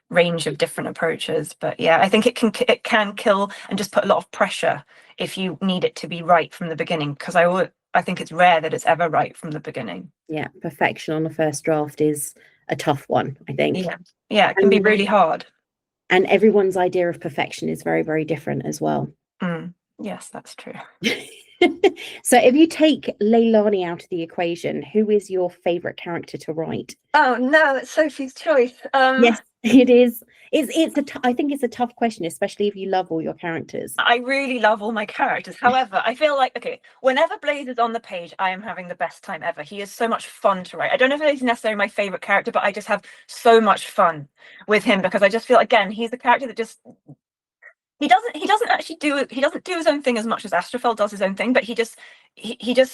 range of different approaches. But yeah, I think it can kill and just put a lot of pressure if you need it to be right from the beginning, because I think it's rare that it's ever right from the beginning. Yeah, perfection on the first draft is a tough one, I think. Yeah, it can be really hard. And everyone's idea of perfection is very, very different as well. Yes, that's true. So if you take Leilani out of the equation, who is your favorite character to write? Oh no, it's Sophie's choice. Yes, it is. I think it's a tough question, especially if you love all your characters. I really love all my characters. However, I feel like, okay, whenever Blaze is on the page, I am having the best time ever. He is so much fun to write. I don't know if he's necessarily my favorite character, but I just have so much fun with him, because I just feel, again, he's the character that just, he doesn't do his own thing as much as Astrophel does his own thing, but he just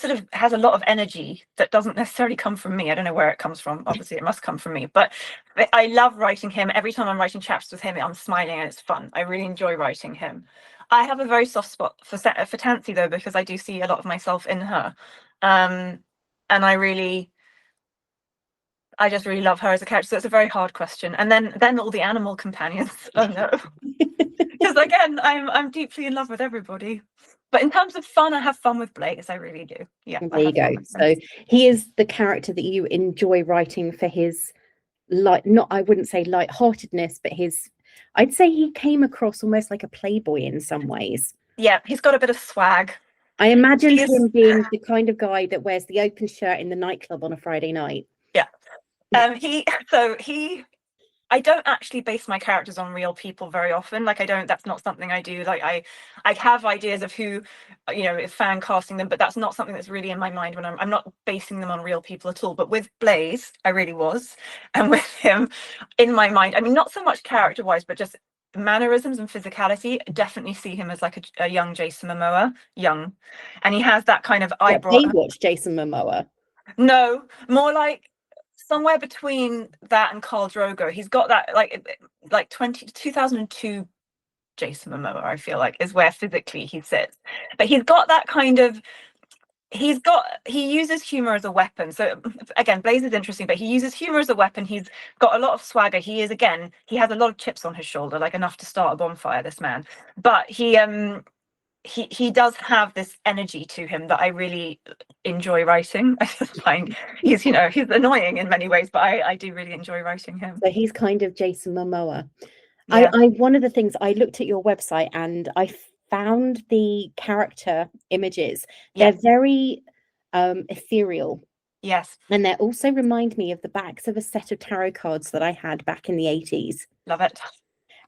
sort of has a lot of energy that doesn't necessarily come from me. I don't know where it comes from. Obviously it must come from me, but I love writing him. Every time I'm writing chapters with him, I'm smiling and it's fun. I really enjoy writing him. I have a very soft spot for Tansy, though, because I do see a lot of myself in her, and I just really love her as a character. So it's a very hard question. And then all the animal companions. Oh no. Because again, I'm deeply in love with everybody. But in terms of fun, I have fun with Blaze. I really do. Yeah. There you go. So he is the character that you enjoy writing for his I wouldn't say lightheartedness, but I'd say he came across almost like a playboy in some ways. Yeah, he's got a bit of swag. I imagined him being the kind of guy that wears the open shirt in the nightclub on a Friday night. Yeah. He I don't actually base my characters on real people very often. Like, that's not something I do. Like, I have ideas of who, fan casting them, but that's not something that's really in my mind when I'm not basing them on real people at all. But with Blaze, I really was. And with him, in my mind, I mean, not so much character wise, but just mannerisms and physicality, I definitely see him as like a young Jason Momoa, young. And he has that kind of eyebrow. Baywatch Jason Momoa. No, more like somewhere between that and Khal Drogo. He's got that like 2002 Jason Momoa, I feel like, is where physically he sits. But he's got that kind of he uses humor as a weapon. So again, Blaze is interesting, but he uses humor as a weapon. He's got a lot of swagger. He has a lot of chips on his shoulder, like enough to start a bonfire, this man. But he does have this energy to him that I really enjoy writing. I just find he's annoying in many ways, but I do really enjoy writing him. So he's kind of Jason Momoa. Yeah. I one of the things, I looked at your website and I found the character images. Yeah. They're very ethereal. Yes. And they also remind me of the backs of a set of tarot cards that I had back in the 80s. Love it.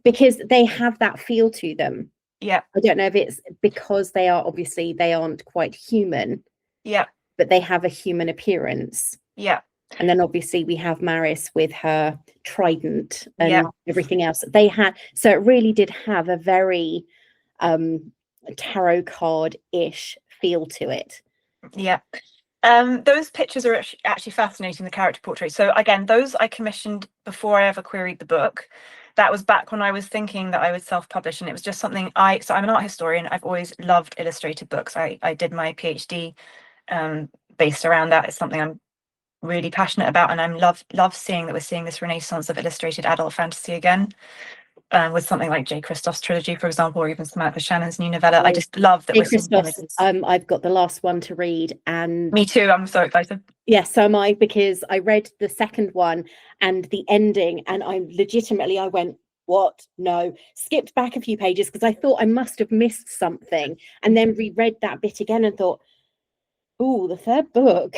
Because they have that feel to them. Yeah. I don't know if it's because they aren't quite human. Yeah. But they have a human appearance. Yeah. And then obviously we have Maris with her trident and everything else. So it really did have a very tarot card-ish feel to it. Yeah. Those pictures are actually fascinating, the character portraits. So again, those I commissioned before I ever queried the book. That was back when I was thinking that I would self-publish, and it was just something so I'm an art historian. I've always loved illustrated books. I did my PhD based around that. It's something I'm really passionate about, and I'm love seeing that we're seeing this renaissance of illustrated adult fantasy again. With something like J. Christoph's trilogy, for example, or even Samantha Shannon's new novella. I just love that we're seeing images. I've got the last one to read, and me too. I'm so excited. Yes, so am I, because I read the second one and the ending, and I went, what? No, skipped back a few pages because I thought I must have missed something, and then reread that bit again and thought, oh, the third book.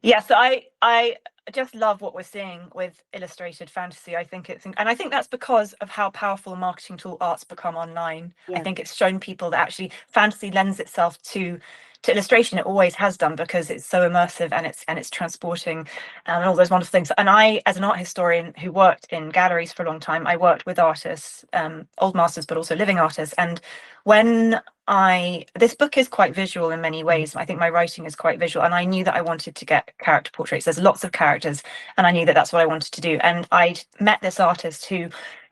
Yeah, so I just love what we're seeing with illustrated fantasy. I think that's because of how powerful a marketing tool art's become online. I think it's shown people that actually fantasy lends itself to illustration. It always has done, because it's so immersive and it's transporting and all those wonderful things. And I, as an art historian who worked in galleries for a long time, I worked with artists, old masters, but also living artists. And when this book is quite visual in many ways. I think my writing is quite visual, and I knew that I wanted to get character portraits. There's lots of characters, and I knew that that's what I wanted to do. And I'd met this artist who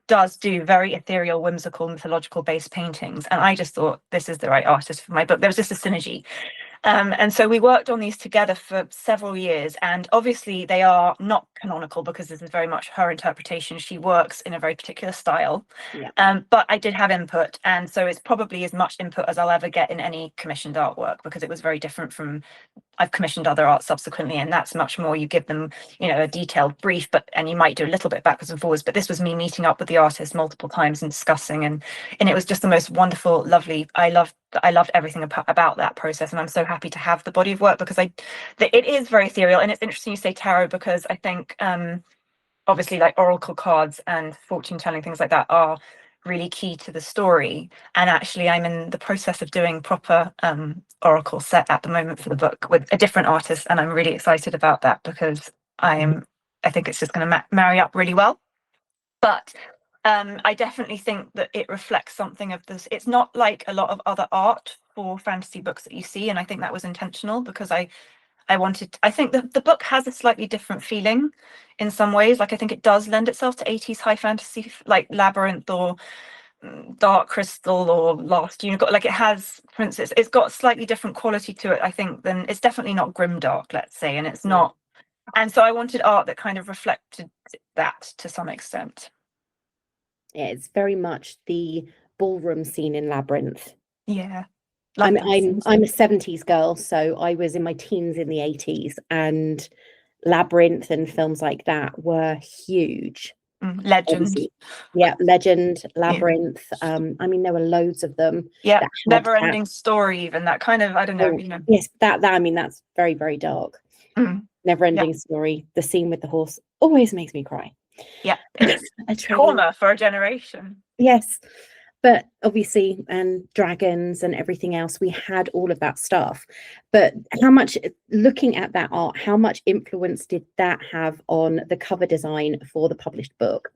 does do very ethereal, whimsical, mythological based paintings, and I just thought, this is the right artist for my book. There was just a synergy. And so we worked on these together for several years, and obviously they are not canonical because this is very much her interpretation. She works in a very particular style. But I did have input, and so it's probably as much input as I'll ever get in any commissioned artwork, because it was very different from, I've commissioned other art subsequently, and that's much more, you give them, a detailed brief, and you might do a little bit backwards and forwards. But this was me meeting up with the artist multiple times and discussing, and it was just the most wonderful, lovely. I loved everything about that process, and I'm so happy to have the body of work, because it is very ethereal. And it's interesting you say tarot, because I think obviously, like, oracle cards and fortune telling, things like that, are really key to the story. And actually, I'm in the process of doing proper oracle set at the moment for the book with a different artist, and I'm really excited about that, because I think it's just going to marry up really well. But I definitely think that it reflects something of this. It's not like a lot of other art for fantasy books that you see, and I think that was intentional, because I think that the book has a slightly different feeling in some ways. Like, I think it does lend itself to 80s high fantasy, like Labyrinth or Dark Crystal or Last Unicorn. Like, it has, for instance, it's got a slightly different quality to it, I think, than, it's definitely not grimdark, let's say, and it's not. And so I wanted art that kind of reflected that to some extent. Yeah, it's very much the ballroom scene in Labyrinth. Yeah. I'm a 70s girl, so I was in my teens in the 80s, and Labyrinth and films like that were huge. Legend. Obviously. Yeah, Legend, Labyrinth. Yeah. I mean, there were loads of them. Yeah, Never Ending Story, even that kind of, I don't know. Yes, that I mean, that's very, very dark. Never Ending Story. The scene with the horse always makes me cry. Yeah, it's A trailer. trauma for a generation. Yes. But obviously, and dragons and everything else, we had all of that stuff. But how much, looking at that art, how much influence did that have on the cover design for the published book?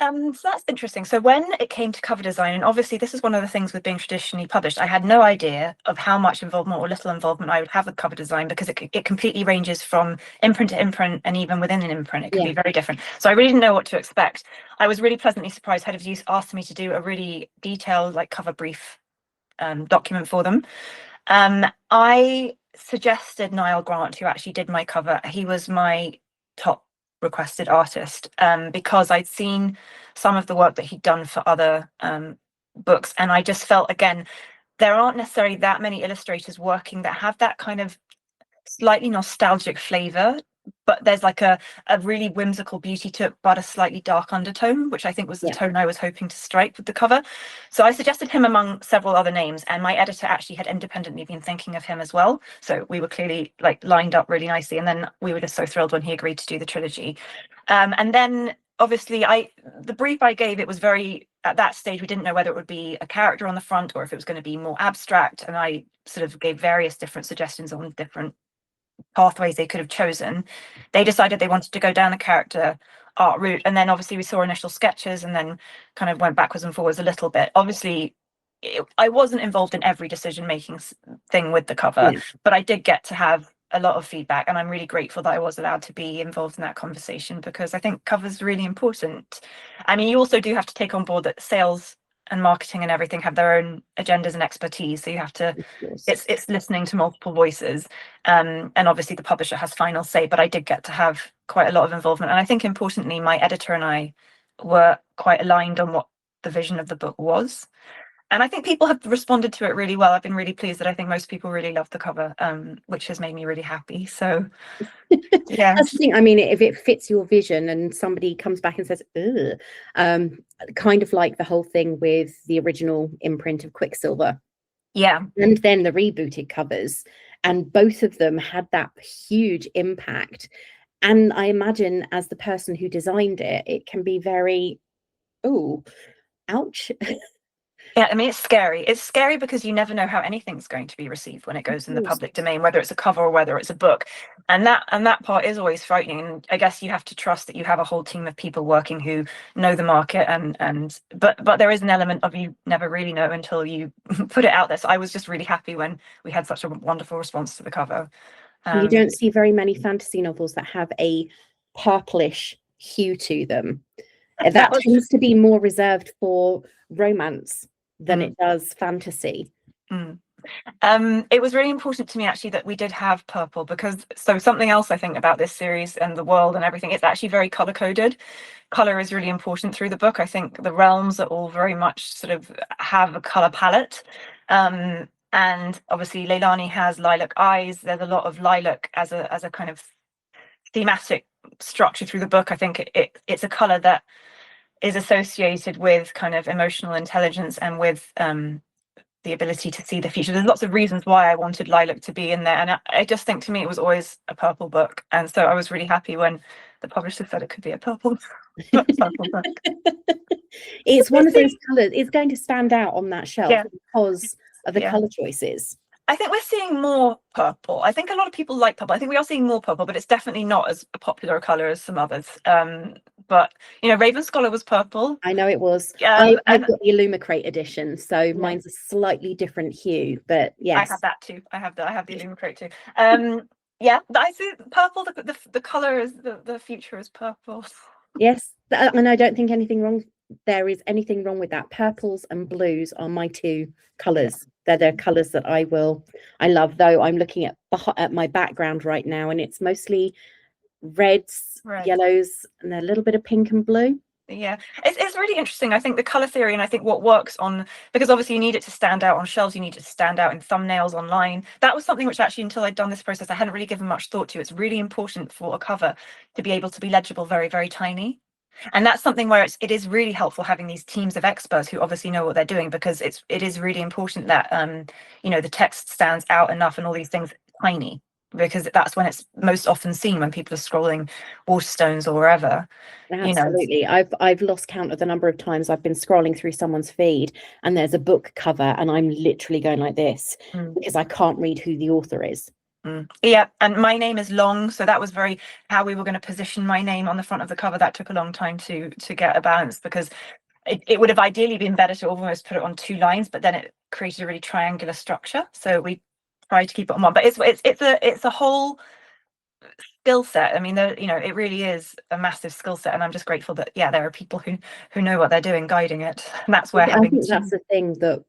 So that's interesting. So when it came to cover design, and obviously this is one of the things with being traditionally published, I had no idea of how much involvement or little involvement I would have with cover design, because it completely ranges from imprint to imprint, and even within an imprint, it can be very different. So I really didn't know what to expect. I was really pleasantly surprised. Head of Use asked me to do a really detailed, like, cover brief document for them. I suggested Niall Grant, who actually did my cover. He was my top requested artist, because I'd seen some of the work that he'd done for other books, and I just felt, again, there aren't necessarily that many illustrators working that have that kind of slightly nostalgic flavor, but there's like a really whimsical beauty to it, but a slightly dark undertone, which I think was the tone I was hoping to strike with the cover. So I suggested him among several other names, and my editor actually had independently been thinking of him as well. So we were clearly, like, lined up really nicely, and then we were just so thrilled when he agreed to do the trilogy. And then obviously the brief I gave, it was very, at that stage we didn't know whether it would be a character on the front or if it was going to be more abstract, and I sort of gave various different suggestions on different pathways they could have chosen. They decided they wanted to go down the character art route, and then obviously we saw initial sketches and then kind of went backwards and forwards a little bit. Obviously I wasn't involved in every decision making thing with the cover, but I did get to have a lot of feedback, and I'm really grateful that I was allowed to be involved in that conversation, because I think cover's really important. I mean, you also do have to take on board that sales and marketing and everything have their own agendas and expertise, so you have to, it's listening to multiple voices, and obviously the publisher has final say, but I did get to have quite a lot of involvement, and I think importantly my editor and I were quite aligned on what the vision of the book was. And I think people have responded to it really well. I've been really pleased that I think most people really love the cover, which has made me really happy. So yeah. That's the thing. I mean, if it fits your vision and somebody comes back and says, ugh, kind of like the whole thing with the original imprint of Quicksilver. Yeah. And then the rebooted covers, and both of them had that huge impact. And I imagine, as the person who designed it, it can be very, oh, ouch. Yeah, I mean, it's scary. It's scary because you never know how anything's going to be received when it goes in the public domain, whether it's a cover or whether it's a book. And that part is always frightening. And I guess you have to trust that you have a whole team of people working who know the market, but there is an element of you never really know until you put it out there. So I was just really happy when we had such a wonderful response to the cover. You don't see very many fantasy novels that have a purplish hue to them. That tends to be more reserved for romance than it does fantasy. It was really important to me actually that we did have purple, because something else I think about this series and the world and everything, it's actually very color coded. Color is really important through the book. I think the realms are all very much sort of have a color palette. And obviously Leilani has lilac eyes. There's a lot of lilac as a kind of thematic structure through the book. I think it's a color that is associated with kind of emotional intelligence and with the ability to see the future. There's lots of reasons why I wanted lilac to be in there, and I just think, to me, it was always a purple book, and so I was really happy when the publisher said it could be a purple book. It's one of those colors. It's going to stand out on that shelf because of the color choices. I think we're seeing more purple. I think a lot of people like purple. I think we are seeing more purple, but it's definitely not as a popular color as some others. But you know, Raven Scholar was purple. I know it was. I've got the Illumicrate edition, so mine's a slightly different hue. But yes, I have that too. I have the Illumicrate too. Yeah, I see purple. The color is the future is purple. Yes, and I don't think there is anything wrong with that. Purples and blues are my two colors. They're the colors that I love. Though I'm looking at my background right now, and it's mostly reds, yellows, and a little bit of pink and blue. Yeah, it's really interesting. I think the color theory, and I think what works on, because obviously you need it to stand out on shelves, you need it to stand out in thumbnails online. That was something which actually, until I'd done this process, I hadn't really given much thought to. It's really important for a cover to be able to be legible very, very tiny. And that's something where it is really helpful having these teams of experts who obviously know what they're doing, because it is really important that you know, the text stands out enough and all these things tiny. because that's when it's most often seen, when people are scrolling Waterstones or wherever. Absolutely. I've lost count of the number of times I've been scrolling through someone's feed and there's a book cover and I'm literally going like this because I can't read who the author is. Yeah, and my name is long, so that was very how we were going to position my name on the front of the cover. That took a long time to get a balance, because it would have ideally been better to almost put it on 2 lines, but then it created a really triangular structure. So we tried to keep it on one. But it's a whole skill set. I mean, it really is a massive skill set, and I'm just grateful that there are people who know what they're doing, guiding it. And that's where I think that's the thing, that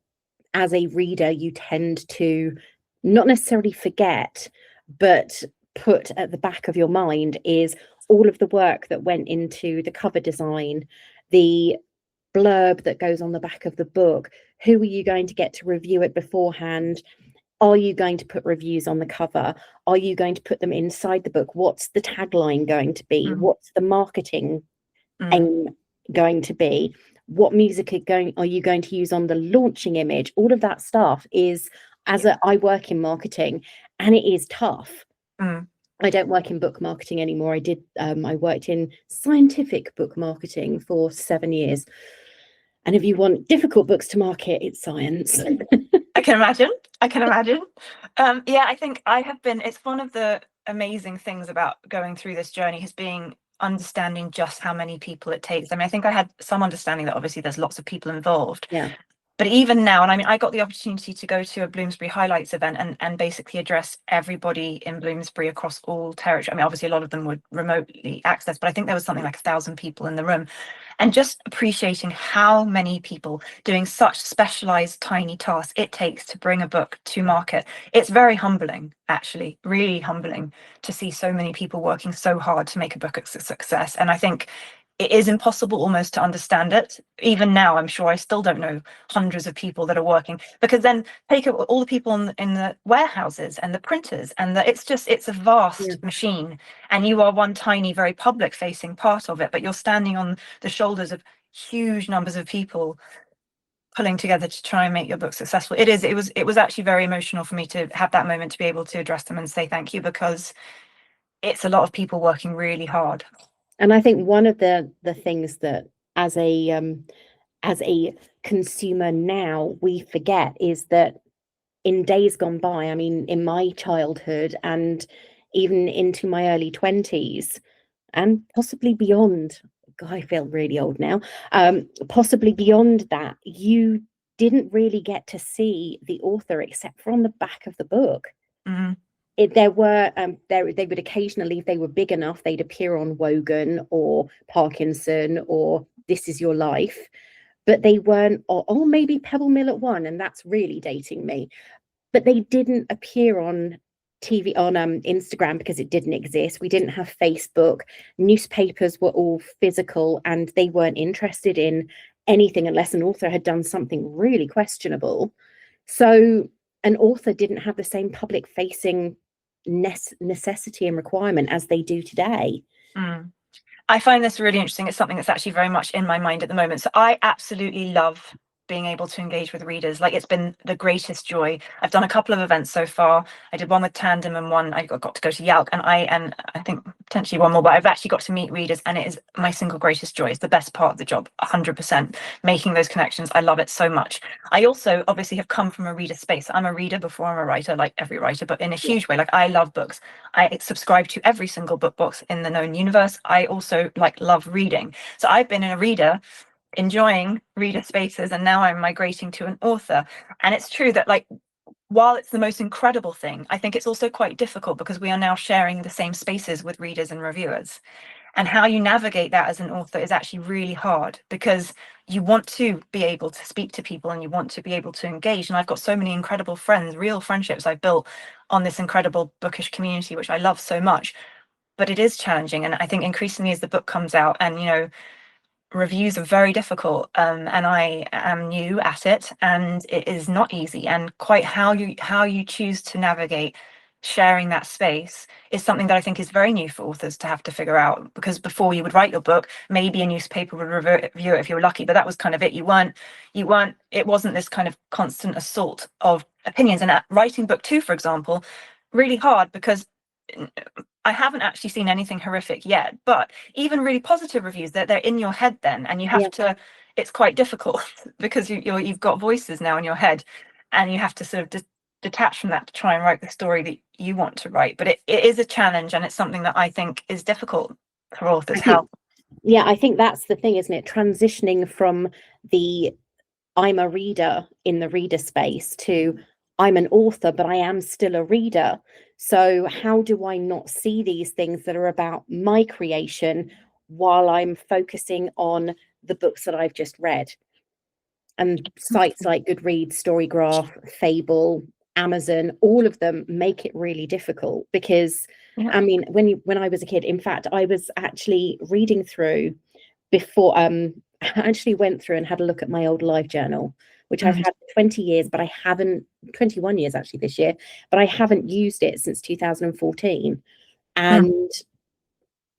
as a reader you tend to not necessarily forget, but put at the back of your mind is all of the work that went into the cover design, the blurb that goes on the back of the book. Who are you going to get to review it beforehand? Are you going to put reviews on the cover? Are you going to put them inside the book? What's the tagline going to be? What's the marketing aim going to be? What music are you going to use on the launching image? All of that stuff is, I work in marketing, and it is tough. I don't work in book marketing anymore. I worked in scientific book marketing for 7 years. And if you want difficult books to market, it's science. I can imagine. I think it's one of the amazing things about going through this journey has been understanding just how many people it takes. I mean, I think I had some understanding that obviously there's lots of people involved. Yeah. But even now, and I mean, I got the opportunity to go to a Bloomsbury Highlights event and basically address everybody in Bloomsbury across all territory. I mean, obviously a lot of them were remotely accessed, but I think there was something like 1,000 people in the room. And just appreciating how many people doing such specialized tiny tasks it takes to bring a book to market. It's very humbling, actually, really humbling to see so many people working so hard to make a book a success. And I think it is impossible almost to understand it. Even now, I'm sure I still don't know hundreds of people that are working, because then take all the people in the warehouses and the printers, and it's a vast machine, and you are one tiny, very public facing part of it, but you're standing on the shoulders of huge numbers of people pulling together to try and make your book successful. It was actually very emotional for me to have that moment, to be able to address them and say thank you, because it's a lot of people working really hard. And I think one of the things that as a consumer now we forget is that in days gone by, I mean, in my childhood and even into my early 20s and possibly beyond, God, I feel really old now, possibly beyond that, you didn't really get to see the author except for on the back of the book. They would occasionally, if they were big enough, they'd appear on Wogan or Parkinson or This Is Your Life, but they weren't, or maybe Pebble Mill at one, and that's really dating me, but they didn't appear on TV, on Instagram, because it didn't exist. We didn't have Facebook. Newspapers were all physical, and they weren't interested in anything unless an author had done something really questionable. So an author didn't have the same public facing necessity and requirement as they do today. I find this really interesting. It's something that's actually very much in my mind at the moment. So I absolutely love being able to engage with readers. Like, it's been the greatest joy. I've done a couple of events so far. I did one with Tandem and one I got to go to Yalk, and I think potentially one more, but I've actually got to meet readers, and it is my single greatest joy. It's the best part of the job, 100%, making those connections. I love it so much. I also obviously have come from a reader space. I'm a reader before I'm a writer, like every writer, but in a huge way. Like, I love books. I subscribe to every single book box in the known universe. I also love reading. So I've been a reader, enjoying reader spaces, and now I'm migrating to an author. And it's true that, while it's the most incredible thing, I think it's also quite difficult, because we are now sharing the same spaces with readers and reviewers, and how you navigate that as an author is actually really hard, because you want to be able to speak to people and you want to be able to engage. And I've got so many incredible friends, real friendships I've built on this incredible bookish community, which I love so much. But it is challenging, and I think increasingly as the book comes out, and reviews are very difficult, and I am new at it, and it is not easy. And quite how you choose to navigate sharing that space is something that I think is very new for authors to have to figure out, because before, you would write your book, maybe a newspaper would review it if you were lucky, but that was kind of it. It wasn't this kind of constant assault of opinions. And writing book 2, for example, really hard, because I haven't actually seen anything horrific yet, but even really positive reviews, they're in your head then, and you have to, it's quite difficult because you've got voices now in your head, and you have to sort of detach from that to try and write the story that you want to write. But it is a challenge, and it's something that I think is difficult for authors. I think that's the thing, isn't it? Transitioning from the I'm a reader in the reader space to I'm an author, but I am still a reader. So how do I not see these things that are about my creation while I'm focusing on the books that I've just read? And sites like Goodreads, Storygraph, Fable, Amazon, all of them make it really difficult because I mean, when I was a kid, in fact, I was actually reading through before I actually went through and had a look at my old live journal, which I've had for 20 years, but I haven't 21 years actually this year, but I haven't used it since 2014. And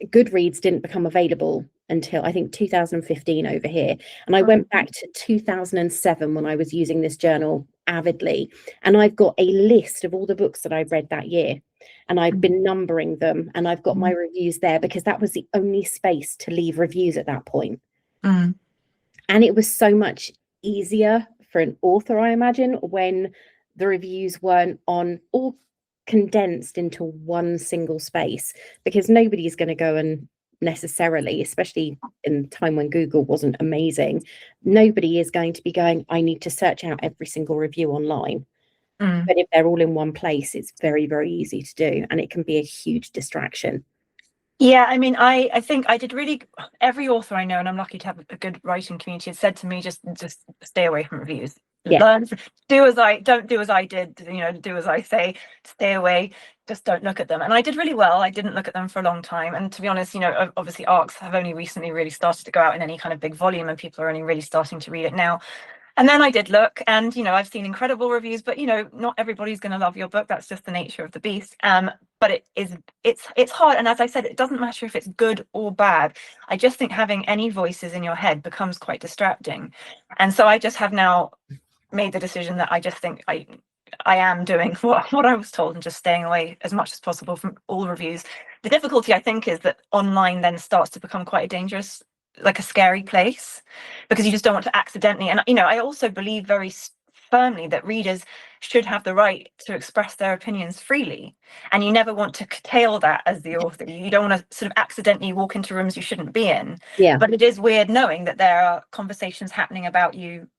Goodreads didn't become available until I think 2015 over here. And I went back to 2007 when I was using this journal avidly. And I've got a list of all the books that I've read that year. And I've been numbering them, and I've got my reviews there because that was the only space to leave reviews at that point. And it was so much easier for an author, I imagine, when the reviews weren't on all condensed into one single space, because nobody's going to go and necessarily, especially in the time when Google wasn't amazing, nobody is going to be going, I need to search out every single review online. But if they're all in one place, it's very, very easy to do, and it can be a huge distraction. Yeah, I mean, I think I did really, every author I know, and I'm lucky to have a good writing community, has said to me, just stay away from reviews. Learn, don't do as I did, do as I say, stay away, just don't look at them. And I did really well. I didn't look at them for a long time. And to be honest, obviously ARCs have only recently really started to go out in any kind of big volume, and people are only really starting to read it now. And then I did look, and I've seen incredible reviews, but not everybody's going to love your book. That's just the nature of the beast. But it's hard, and as I said, it doesn't matter if it's good or bad. I just think having any voices in your head becomes quite distracting, and so I just have now made the decision that I just think I am doing what I was told and just staying away as much as possible from all reviews. The difficulty, I think, is that online then starts to become quite a dangerous, like a scary place, because you just don't want to accidentally, and I also believe very firmly that readers should have the right to express their opinions freely, and you never want to curtail that as the author. You don't want to sort of accidentally walk into rooms you shouldn't be in. But it is weird knowing that there are conversations happening about you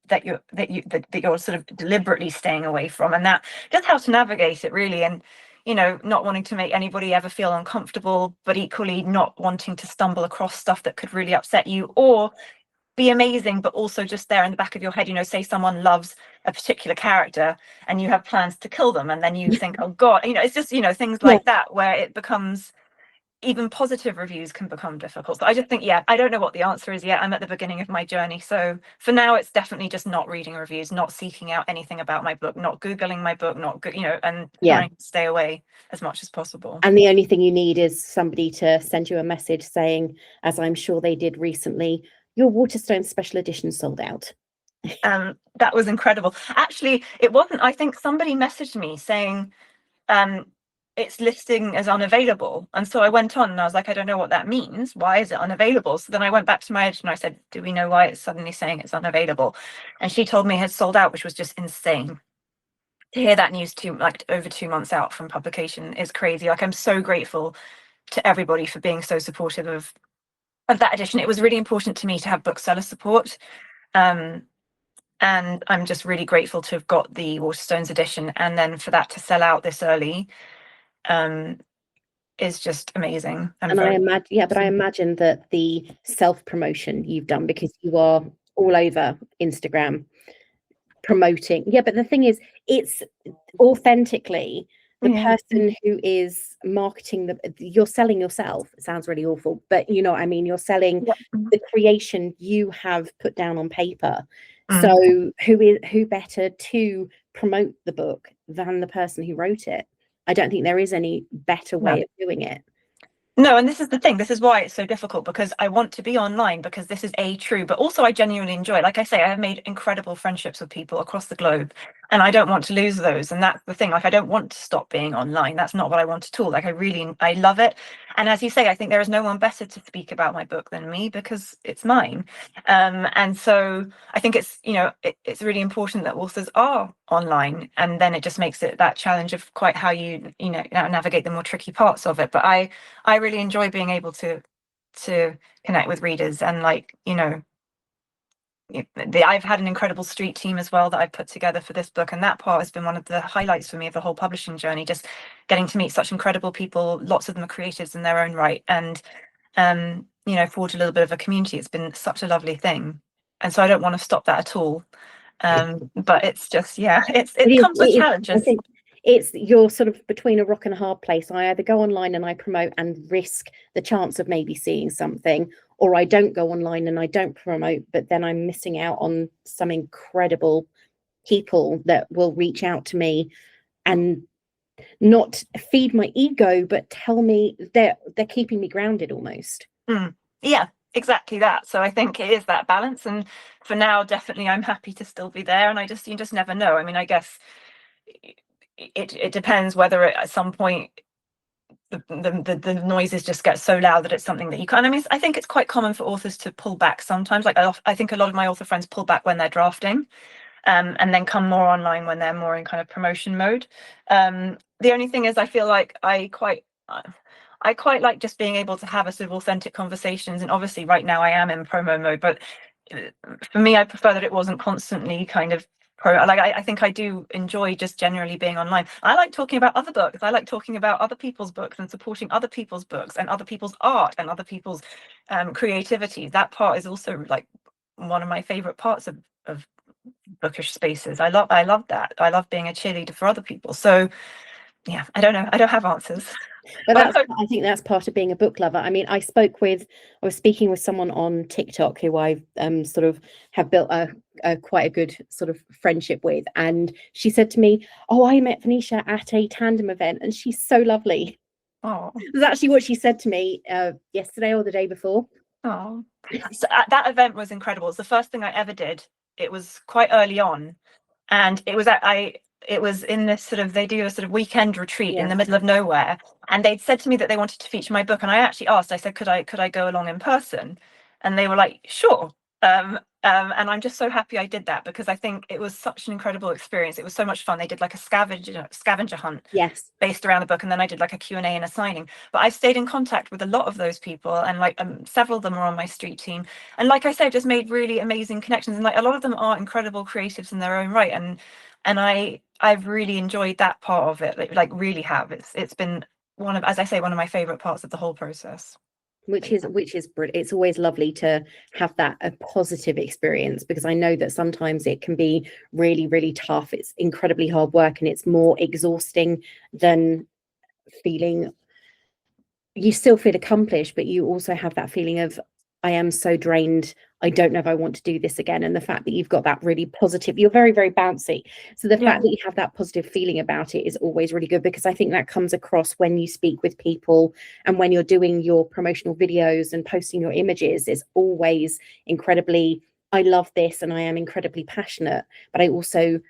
that you're sort of deliberately staying away from, and that just how to navigate it really, and not wanting to make anybody ever feel uncomfortable, but equally not wanting to stumble across stuff that could really upset you or be amazing, but also just there in the back of your head, say someone loves a particular character and you have plans to kill them, and then you think, oh god, it's just things like that where it becomes, even positive reviews can become difficult. So I just think, I don't know what the answer is yet. I'm at the beginning of my journey. So for now, it's definitely just not reading reviews, not seeking out anything about my book, not Googling my book, and trying to stay away as much as possible. And the only thing you need is somebody to send you a message saying, as I'm sure they did recently, your Waterstone special edition sold out. That was incredible. Actually, it wasn't. I think somebody messaged me saying, it's listing as unavailable, and so I went on and I was like, I don't know what that means. Why is it unavailable? So then I went back to my editor and I said, do we know why it's suddenly saying it's unavailable? And she told me it had sold out, which was just insane. To hear that news over 2 months out from publication is crazy. Like, I'm so grateful to everybody for being so supportive of that edition. It was really important to me to have bookseller support, and I'm just really grateful to have got the Waterstones edition, and then for that to sell out this early is just amazing. And I imagine that the self-promotion you've done, because you are all over Instagram promoting. But the thing is, it's authentically the person who is marketing you're selling yourself. It sounds really awful, but you know what I mean, you're selling the creation you have put down on paper. So who better to promote the book than the person who wrote it? I don't think there is any better way of doing it. No, and this is the thing. This is why it's so difficult, because I want to be online, because this is true, but also I genuinely enjoy it. Like I say, I have made incredible friendships with people across the globe. and I don't want to lose those. And that's the thing, like I don't want to stop being online. That's not what I want at all. Like I love it. And as you say, I think there is no one better to speak about my book than me, because it's mine. And so I think it's, you know, it's really important that authors are online, and then it just makes it that challenge of quite how you know navigate the more tricky parts of it. But I really enjoy being able to connect with readers, and like, you know, I've had an incredible street team as well that I've put together for this book, and that part has been one of the highlights for me of the whole publishing journey, just getting to meet such incredible people. Lots of them are creatives in their own right, and you know, forge a little bit of a community. It's been such a lovely thing, and so I don't want to stop that at all. But it's just, yeah, it comes with I challenges. think you're sort of between a rock and a hard place. I either go online and I promote and risk the chance of maybe seeing something, or I don't go online and I don't promote, but then I'm missing out on some incredible people that will reach out to me and not feed my ego, but tell me they're keeping me grounded almost. Yeah, exactly that. So I think it is that balance, and for now, definitely I'm happy to still be there. And you just never know. I mean, I guess it depends whether at some point the noises just get so loud that it's something that you can't. I mean, I think it's quite common for authors to pull back sometimes. Like I think a lot of my author friends pull back when they're drafting, and then come more online when they're more in kind of promotion mode. The only thing is, I feel like I quite like just being able to have a sort of authentic conversations. And obviously right now I am in promo mode, but for me, I prefer that it wasn't constantly kind of like I think I do enjoy just generally being online. I like talking about other books. I like talking about other people's books and supporting other people's books and other people's art and other people's creativity. That part is also like one of my favorite parts of bookish spaces. I love that. I love being a cheerleader for other people. So yeah, I don't know. I don't have answers. But I think that's part of being a book lover. I mean, I was speaking with someone on TikTok who I sort of have built a quite a good sort of friendship with, and she said to me, "Oh, I met Venetia at a tandem event, and she's so lovely." Oh, That's actually what she said to me yesterday or the day before. oh, so, that event was incredible. It's the first thing I ever did. It was quite early on, and it was in this sort of, they do a sort of weekend retreat in the middle of nowhere, and they'd said to me that they wanted to feature my book, and I actually asked, I said, could I go along in person? And they were like, sure. And I'm just so happy I did that, because I think it was such an incredible experience. It was so much fun. They did like a scavenger hunt based around the book, and then I did like a Q&A and a signing. But I've stayed in contact with a lot of those people, and like several of them are on my street team, and like I said, just made really amazing connections, and like a lot of them are incredible creatives in their own right, and I've really enjoyed that part of it. Like really have. It's been one of, as I say, one of my favorite parts of the whole process. Which is brilliant. It's always lovely to have that a positive experience, because I know that sometimes it can be really, really tough. It's incredibly hard work, and it's more exhausting than feeling. You still feel accomplished, but you also have that feeling of, I am so drained. I don't know if I want to do this again. And the fact that you've got that really positive, you're very, very bouncy. So the fact that you have that positive feeling about it is always really good, because I think that comes across when you speak with people and when you're doing your promotional videos and posting your images. It's always incredibly, I love this and I am incredibly passionate, but I also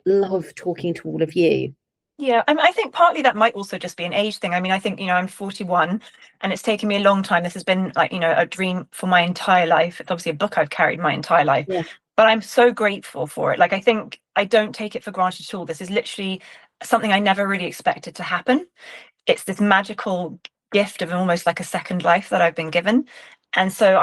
love talking to all of you. Yeah, I think partly that might also just be an age thing. I mean, I think, you know, I'm 41, and it's taken me a long time. This has been like, you know, a dream for my entire life. It's obviously a book I've carried my entire life, but I'm so grateful for it. Like, I think I don't take it for granted at all. This is literally something I never really expected to happen. It's this magical gift of almost like a second life that I've been given. And so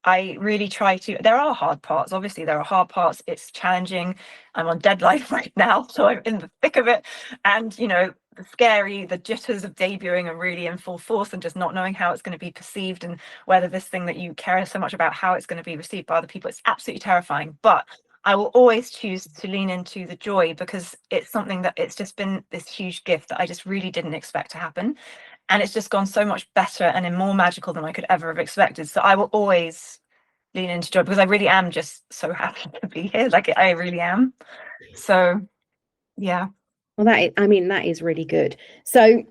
I really try to, there are hard parts, obviously there are hard parts, it's challenging. I'm on deadline right now, so I'm in the thick of it. And, you know, the jitters of debuting are really in full force, and just not knowing how it's going to be perceived, and whether this thing that you care so much about, how it's going to be received by other people. It's absolutely terrifying, but I will always choose to lean into the joy, because it's something that, it's just been this huge gift that I just really didn't expect to happen. And it's just gone so much better and more magical than I could ever have expected. So I will always lean into joy, because I really am just so happy to be here. Like, I really am. So yeah. Well, that is really good. So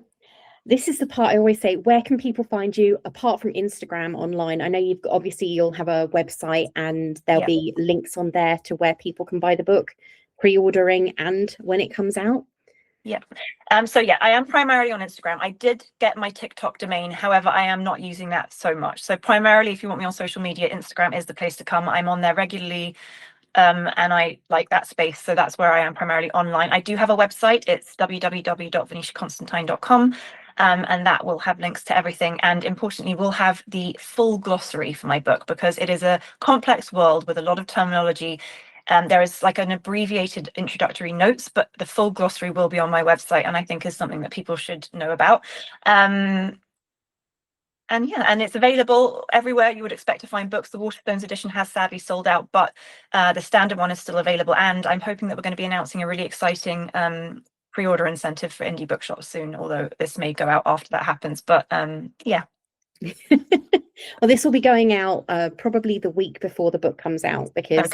this is the part I always say, where can people find you apart from Instagram online? I know obviously you'll have a website, and there'll be links on there to where people can buy the book. pre-ordering and when it comes out? Yeah. So yeah, I am primarily on Instagram. I did get my TikTok domain. However, I am not using that so much. So primarily, if you want me on social media, Instagram is the place to come. I'm on there regularly. And I like that space. So that's where I am primarily online. I do have a website. It's www.venetiaconstantine.com. And that will have links to everything. And importantly, we'll have the full glossary for my book because it is a complex world with a lot of terminology. There is like an abbreviated introductory notes, but the full glossary will be on my website, and I think is something that people should know about. And yeah, and it's available everywhere you would expect to find books. The Waterstones edition has sadly sold out, but the standard one is still available. And I'm hoping that we're going to be announcing a really exciting pre-order incentive for indie bookshops soon, although this may go out after that happens. But yeah. Well, this will be going out probably the week before the book comes out, because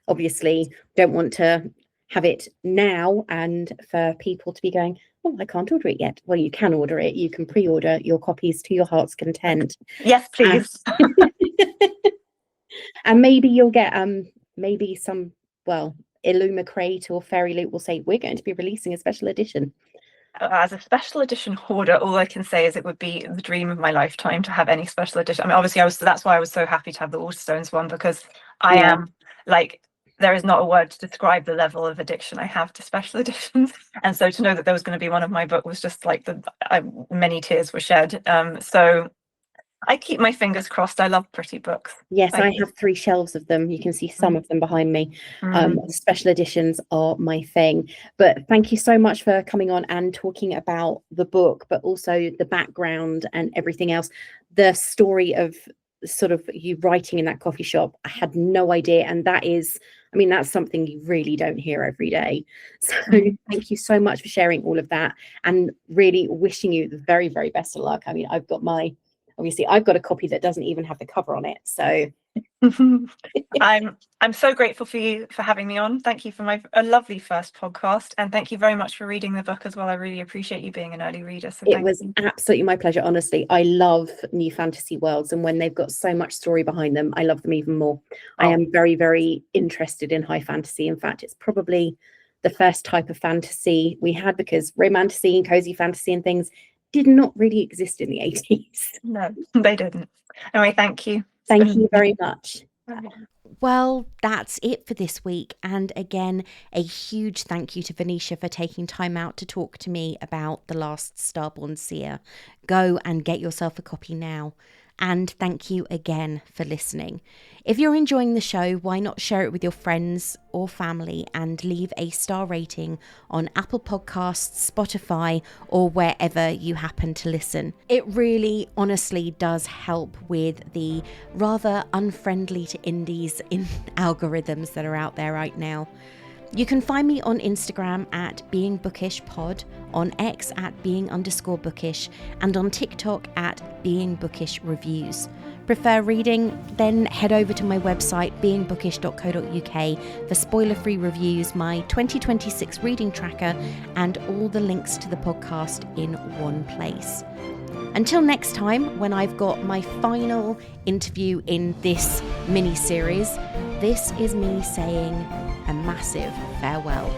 obviously don't want to have it now and for people to be going, oh, I can't order it yet. Well, you can order it. You can pre-order your copies to your heart's content. Yes, please. And maybe you'll get maybe some, well, Illumicrate or Fairy Loot will say, we're going to be releasing a special edition. As a special edition hoarder, all I can say is it would be the dream of my lifetime to have any special edition. I mean, obviously, that's why I was so happy to have the Waterstones one, because I am like, there is not a word to describe the level of addiction I have to special editions. And so to know that there was going to be one of my book was just like many tears were shed. So I keep my fingers crossed. I love pretty books. Yes, I have 3 shelves of them. You can see some of them behind me. Special editions are my thing. But thank you so much for coming on and talking about the book, but also the background and everything else. The story of sort of you writing in that coffee shop, I had no idea. And that is, I mean, that's something you really don't hear every day. So thank you so much for sharing all of that, and really wishing you the very, very best of luck. I mean, obviously I've got a copy that doesn't even have the cover on it. So I'm so grateful for you for having me on. Thank you for a lovely first podcast, and thank you very much for reading the book as well. I really appreciate you being an early reader. So it was absolutely my pleasure. Honestly, I love new fantasy worlds, and when they've got so much story behind them, I love them even more. I am very, very interested in high fantasy. In fact, it's probably the first type of fantasy we had, because romantasy and cozy fantasy and things did not really exist in the 80s. No, they didn't. Anyway, thank you. Thank you very much. Well, that's it for this week. And again, a huge thank you to Venetia for taking time out to talk to me about The Last Starborn Seer. Go and get yourself a copy now. And thank you again for listening. If you're enjoying the show, why not share it with your friends or family and leave a star rating on Apple Podcasts, Spotify, or wherever you happen to listen. It really, honestly does help with the rather unfriendly to indies in algorithms that are out there right now. You can find me on Instagram at beingbookish.pod, on X at being_bookish, and on TikTok at beingbookish_reviews. Prefer reading? Then head over to my website beingbookish.co.uk for spoiler-free reviews, my 2026 reading tracker, and all the links to the podcast in one place. Until next time, when I've got my final interview in this mini-series, this is me saying a massive farewell.